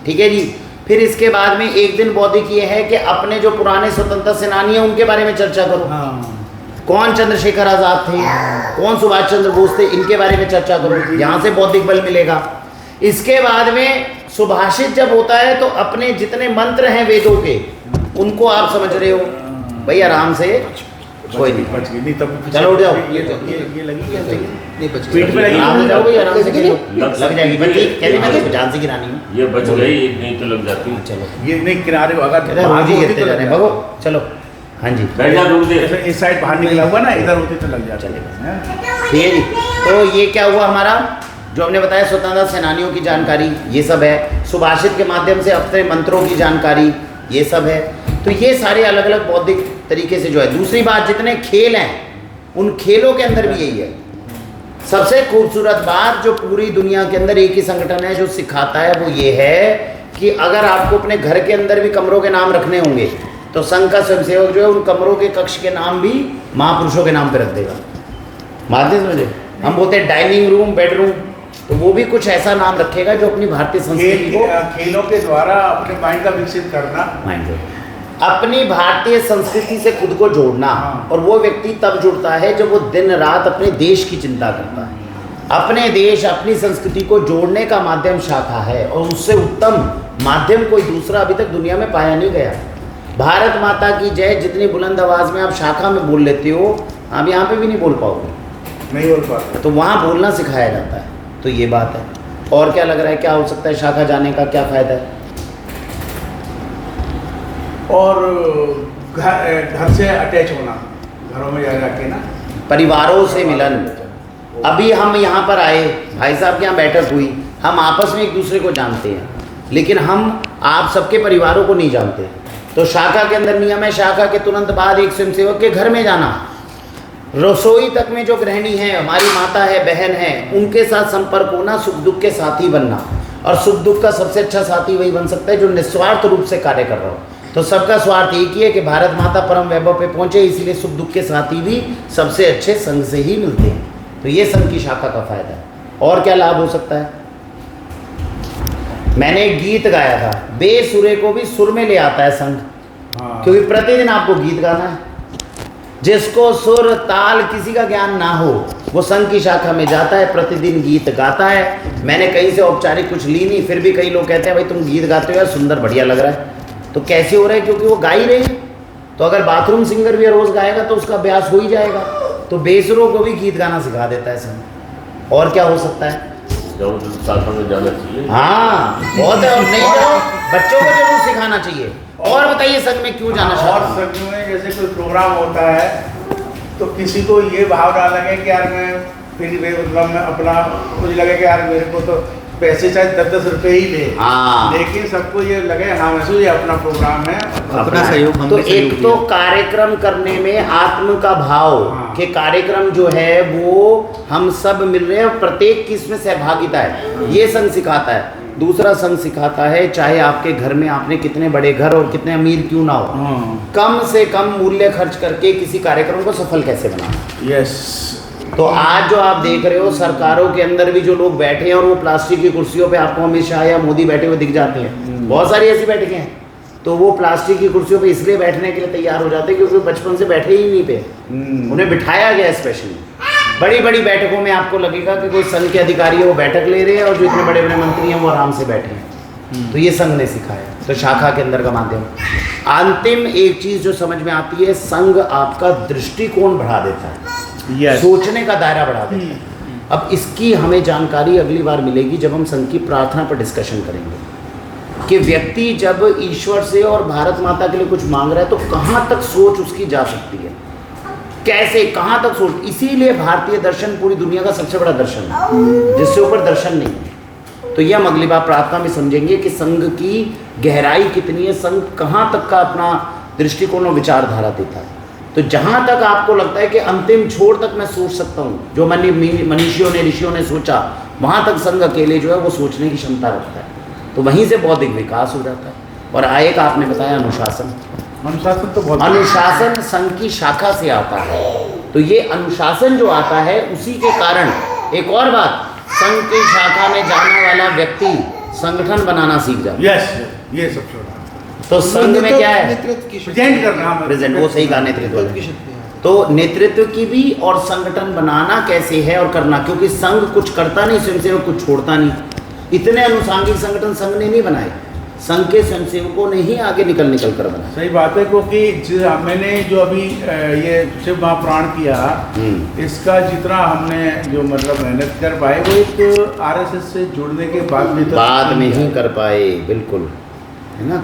Speaker 1: ठीक है जी। फिर इसके बाद में एक दिन बौद्धिक ये है कि अपने जो पुराने स्वतंत्रता सेनानी हैं उनके बारे में चर्चा करो।
Speaker 2: हाँ।
Speaker 1: कौन चंद्रशेखर आजाद थे, कौन सुभाष चंद्र बोस थे, इनके बारे में चर्चा करो, यहाँ से बौद्धिक बल मिलेगा। इसके बाद में सुभाषित जब होता है तो अपने जितने मंत्र हैं वेदों के उनको आप समझ रहे हो, भाई आराम से, कोई नहीं,
Speaker 2: बच गई नहीं तब
Speaker 1: चलो उठ जाओ।
Speaker 2: ये लगी क्या सही?
Speaker 3: नहीं बच
Speaker 2: पीठ पे लगी
Speaker 1: आराम से जाओ भाई, आराम से खेलो,
Speaker 4: लग
Speaker 1: लग जाएगी बच्ची, कहते मैं तो जान से गिरानी हूँ।
Speaker 4: ये बच गई, नहीं तो लग जाती।
Speaker 1: चलो
Speaker 2: ये नहीं किनारे अगर
Speaker 1: कहते
Speaker 2: बाहर
Speaker 1: रोज ही
Speaker 2: होती
Speaker 1: गिरते
Speaker 2: तो
Speaker 1: जा
Speaker 2: लग
Speaker 1: रहे हैं,
Speaker 2: जाती।
Speaker 1: भगो चलो। हाँ जी
Speaker 4: बैठ जा, रुक दे।
Speaker 2: जैसे इस साइड बाहर निकला हुआ ना, इधर होती तो लग जाती है।
Speaker 1: ठीक है जी। तो ये क्या हुआ हमारा, जो हमने बताया स्वतंत्रता सेनानियों की जानकारी, ये सब है। सुभाषित के माध्यम से अपने मंत्रों की जानकारी, ये सब है। तो ये सारे अलग अलग बौद्धिक तरीके से जो है। दूसरी बात, जितने खेल हैं उन खेलों के अंदर भी यही है। सबसे खूबसूरत बात जो पूरी दुनिया के अंदर एक ही संगठन है जो सिखाता है वो ये है कि अगर आपको अपने घर के अंदर भी कमरों के नाम रखने होंगे तो संघ का स्वयंसेवक जो है उन कमरों के कक्ष के नाम भी महापुरुषों के नाम पे रख देगा। मानते समझे? हम बोलते हैं डाइनिंग रूम, बेडरूम, तो वो भी कुछ ऐसा नाम रखेगा जो अपनी भारतीय संस्कृति को
Speaker 2: खेलों के द्वारा अपने माइंड का विकसित करना,
Speaker 1: माइंड, अपनी भारतीय संस्कृति से खुद को जोड़ना।
Speaker 2: हाँ।
Speaker 1: और वो व्यक्ति तब जुड़ता है जब वो दिन रात अपने देश की चिंता करता है। अपने देश, अपनी संस्कृति को जोड़ने का माध्यम शाखा है, और उससे उत्तम माध्यम कोई दूसरा अभी तक दुनिया में पाया नहीं गया। भारत माता की जय जितनी बुलंद आवाज में आप शाखा में बोल लेते हो, आप यहाँ पे भी नहीं बोल पाओगे।
Speaker 2: नहीं बोल पाते।
Speaker 1: तो वहाँ बोलना सिखाया जाता है। तो ये बात है। और क्या लग रहा है, क्या हो सकता है शाखा जाने का, क्या फायदा है?
Speaker 2: और घर से अटैच होना, घरों में जा जाके ना,
Speaker 1: परिवारों से मिलन। अभी हम यहाँ पर आए, भाई साहब के यहाँ बैठक हुई, हम आपस में एक दूसरे को जानते हैं, लेकिन हम आप सबके परिवारों को नहीं जानते। तो शाखा के अंदर नियम है, शाखा के तुरंत बाद एक स्वयंसेवक के घर में जाना, रसोई तक में जो गृहिणी है, हमारी माता है, बहन है, उनके साथ संपर्क होना, सुख दुख के साथी बनना। और सुख दुख का सबसे अच्छा साथी वही बन सकता है जो निस्वार्थ रूप से कार्य कर रहा हो। तो सबका स्वार्थ एक ही है कि भारत माता परम वैभव पे पहुंचे, इसलिए सुख दुख के साथी भी सबसे अच्छे संघ से ही मिलते हैं। तो ये संघ की शाखा का फायदा है। और क्या लाभ हो सकता है? मैंने एक गीत गाया था, बेसुरे को भी सुर में ले आता है संघ।
Speaker 2: हाँ।
Speaker 1: क्योंकि प्रतिदिन आपको गीत गाना है। जिसको सुर ताल किसी का ज्ञान ना हो वो संघ की शाखा में जाता है, प्रतिदिन गीत गाता है। मैंने कहीं से औपचारिक कुछ ली नहीं, फिर भी कई लोग कहते हैं भाई तुम गीत गाते हो यार, सुंदर बढ़िया लग रहा है। तो कैसे हो रहा है? क्योंकि वो गा ही रहे हैं। तो अगर बाथरूम सिंगर भी रोज गाएगा तो उसका अभ्यास हो ही जाएगा। तो बेसुरों को भी गीत गाना सिखा देता है संघ। और क्या हो सकता है?
Speaker 4: शाखा में जाना चाहिए।
Speaker 1: हाँ बहुत है। और नहीं जाओ, बच्चों को जरूर सिखाना चाहिए। और बताइए संघ में क्यों जाना
Speaker 2: और
Speaker 1: चाहिए?
Speaker 2: संघ में जैसे कोई प्रोग्राम होता है तो किसी को ये भाव ना लगे कि यार मैं फिर मतलब मैं अपना मुझे लगे कि यार मेरे को तो पैसे चाहे 10-10 रुपए ही ले,
Speaker 1: हाँ।
Speaker 2: लेकिन सबको ये लगे हाँ वैसे ये अपना प्रोग्राम है।
Speaker 5: अपना सहयोग हम
Speaker 1: तो
Speaker 5: भी सहयोग
Speaker 1: एक तो
Speaker 5: दिया।
Speaker 1: कार्यक्रम करने में आत्म का भाव
Speaker 2: हाँ।
Speaker 1: कि कार्यक्रम जो है वो हम सब मिल रहे हैं और प्रत्येक की इसमें सहभागिता है, ये संघ सिखाता है। दूसरा संघ सिखाता है चाहे आपके घर में आपने कितने बड़े घर और कितने अमीर क्यों ना हो, कम से कम मूल्य खर्च करके किसी कार्यक्रम को सफल कैसे बनाना।
Speaker 2: यस।
Speaker 1: तो आज जो आप देख रहे हो सरकारों के अंदर भी जो लोग बैठे हैं और वो प्लास्टिक की कुर्सियों पे आपको अमित शाह या मोदी बैठे हुए दिख जाते हैं, बहुत सारी ऐसी बैठकें हैं। तो वो प्लास्टिक की कुर्सियों पे इसलिए बैठने के लिए तैयार हो जाते हैं क्योंकि वो बचपन से बैठे ही नहीं पे, उन्हें बिठाया गया स्पेशली। बड़ी बड़ी बैठकों में आपको लगेगा कि कोई संघ के अधिकारी है वो बैठक ले रहे हैं और जो इतने बड़े बड़े मंत्री हैं वो आराम से बैठे हैं। तो ये संघ ने सिखाया, तो शाखा के अंदर का माध्यम। अंतिम एक चीज जो समझ में आती है, संघ आपका दृष्टिकोण बढ़ा देता है,
Speaker 2: यस।
Speaker 1: सोचने का दायरा बढ़ा देता है। अब इसकी हमें जानकारी अगली बार मिलेगी जब हम संघ की प्रार्थना पर डिस्कशन करेंगे कि व्यक्ति जब ईश्वर से और भारत माता के लिए कुछ मांग रहा है तो कहाँ तक सोच उसकी जा सकती है, कैसे कहाँ तक सोच। इसीलिए भारतीय दर्शन पूरी दुनिया का सबसे बड़ा दर्शन है, जिससे ऊपर दर्शन नहीं है। तो ये हम अगली बार प्रार्थना में समझेंगे कि संघ की गहराई कितनी है, संघ कहाँ तक का अपना दृष्टिकोण और विचारधारा देता है। तो जहाँ तक आपको लगता है कि अंतिम छोर तक मैं सोच सकता हूँ, जो मनीषियों ने ऋषियों ने सोचा, वहाँ तक संघ अकेले जो है वो सोचने की क्षमता रखता है। तो वहीं से बौद्धिक विकास हो जाता है। और एक आपने बताया अनुशासन।
Speaker 2: अनुशासन तो बहुत
Speaker 1: अनुशासन संघ की शाखा से आता है। तो ये अनुशासन जो आता है उसी के कारण एक और बात, संघ की शाखा में जाने वाला व्यक्ति संगठन बनाना सीख जाता है।
Speaker 2: यस, ये सबसे बड़ा
Speaker 1: तो संघ में क्या है?
Speaker 3: नेतृत्व की शक्ति।
Speaker 2: प्रेजेंट करना,
Speaker 1: प्रेजेंट, वो सही कहा, नेतृत्व
Speaker 3: नेतृत्व की
Speaker 1: है।
Speaker 3: शक्ति है।
Speaker 1: तो नेतृत्व की भी और संगठन बनाना कैसे है और करना, क्योंकि संघ कुछ करता नहीं, स्वयंसेवक कुछ छोड़ता नहीं। इतने अनुसांगिक संगठन संघ ने नहीं बनाए, संघ के स्वयंसेवकों ने ही आगे निकल कर बनाए।
Speaker 2: सही बात है, क्योंकि मैंने जो अभी ये शिव महाप्राण किया, इसका जितना हमने जो मतलब मेहनत कर पाए वो एक आरएसएस से जुड़ने के बाद भी तो
Speaker 1: बाद में ही कर पाए, बिल्कुल, है ना।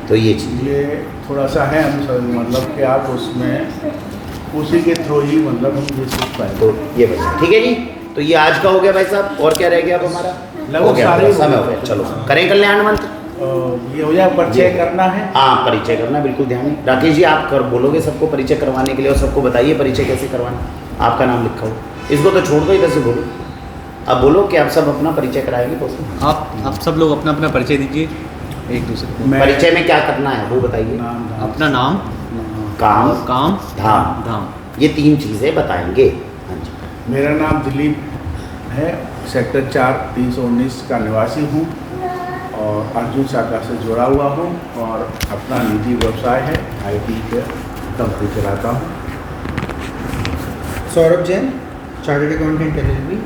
Speaker 1: तो ये चीज़
Speaker 2: ये थोड़ा सा है हम सब मतलब कि आप उसमें उसी के थ्रू ही मतलब हम ये सीख पाए।
Speaker 1: तो ये भाई ठीक है जी। तो ये आज का हो गया भाई साहब, और क्या रह गया अब हमारा?
Speaker 2: लगभग
Speaker 1: हो गया,
Speaker 2: सारे
Speaker 1: पूरा समय
Speaker 2: हो
Speaker 1: हो
Speaker 2: गए।
Speaker 1: गया। चलो करें कल्याण मंत्र।
Speaker 2: ये हो जाए, परिचय करना है।
Speaker 1: हाँ, परिचय करना बिल्कुल ध्यान है। राकेश जी आप कर बोलोगे सबको परिचय करवाने के लिए, और सबको बताइए परिचय कैसे करवाना। आपका नाम लिखा हो, इसको तो छोड़ दो, इधर से बोलो। अब बोलो कि आप सब अपना परिचय कराएंगे।
Speaker 5: आप सब लोग अपना अपना परिचय दीजिए एक दूसरे को।
Speaker 2: मैं-
Speaker 1: परिचय में क्या करना है वो बताइए।
Speaker 5: अपना नाम,
Speaker 1: काम,
Speaker 5: काम,
Speaker 1: धाम,
Speaker 5: धाम।
Speaker 1: ये 3 चीज़ें बताएंगे। हाँ जी।
Speaker 2: मेरा नाम दिलीप है, सेक्टर 4 319 का निवासी हूँ और अर्जुन शाखा से जुड़ा हुआ हूँ और अपना निजी व्यवसाय है, IT के कंपनी चलाता हूँ।
Speaker 3: Saurabh Jain, chartered accountant LLB,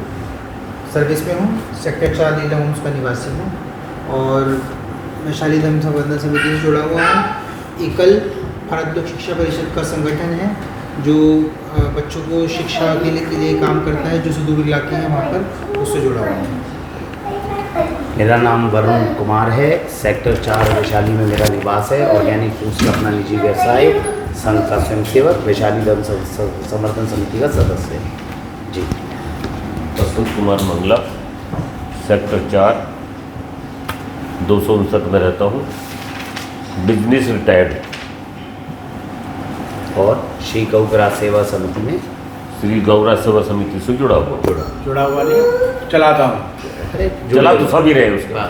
Speaker 3: service में हूँ, सेक्टर 4 लीला होम्स का निवासी हूँ और वैशाली धर्म संवर्धन समिति से जुड़ा हुआ हूँ। एकल भारत लोक शिक्षा परिषद का संगठन है जो बच्चों को शिक्षा के लिए काम करता है, जो सुदूर इलाके हैं वहाँ पर, उससे जुड़ा हुआ है।
Speaker 1: मेरा नाम वरुण कुमार है, सेक्टर 4 वैशाली में मेरा निवास है। ऑर्गेनिक फूड्स का अपना निजी व्यवसाय, संघ का स्वयंसेवक, वैशाली धर्म समर्थन समिति का सदस्य है जी।
Speaker 4: अशोक कुमार मंगला, सेक्टर 4 259 में रहता हूँ, बिजनेस रिटायर्ड।
Speaker 1: और श्री गौग्रा सेवा समिति में
Speaker 4: श्री गौरा सेवा समिति से जुड़ा हुआ।
Speaker 2: जुड़ा हुआ नहीं, चलाता हूँ।
Speaker 1: अरे
Speaker 4: चला तो सभी रहे उसके
Speaker 1: बस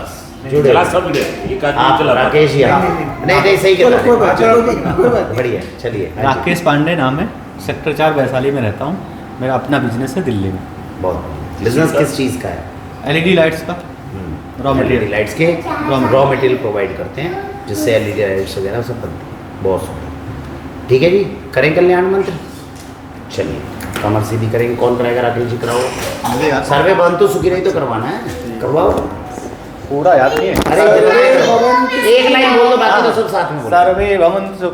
Speaker 4: बाद, चला सब रहे, एक आदमी
Speaker 1: आप
Speaker 4: चला।
Speaker 1: राकेश जी आप नहीं सही
Speaker 3: चलो, कोई
Speaker 1: कहता
Speaker 3: बात
Speaker 1: है।
Speaker 3: नहीं, कोई बात नहीं।
Speaker 1: बढ़िया, चलिए। हाँ जी।
Speaker 5: राकेश पांडे नाम है, सेक्टर 4 वैशाली में रहता हूँ। मेरा अपना बिजनेस है दिल्ली में,
Speaker 1: बहुत बिजनेस किस चीज़ का है?
Speaker 5: LED लाइट्स का रॉ
Speaker 1: LED
Speaker 5: मटेरियल।
Speaker 1: लाइट्स के रॉ मटेरियल प्रोवाइड करते हैं जिससे LED लाइट्स वगैरह सब बनती है। बहुत सुंदर। ठीक है जी, करें कल्याण मंत्र। चलिए कमर सीधी करेंगे। कौन कराएगा? राकेश जी कराओ।
Speaker 5: मुझे याद
Speaker 1: सर्वे भवन्तु सुखी रही तो करवाना है, करवाओ।
Speaker 5: पूरा याद नहीं है।
Speaker 1: अरे एक लाइन बोल दो, बाकी तो सब साथ में बोलो।
Speaker 5: सर्वे भवन्तु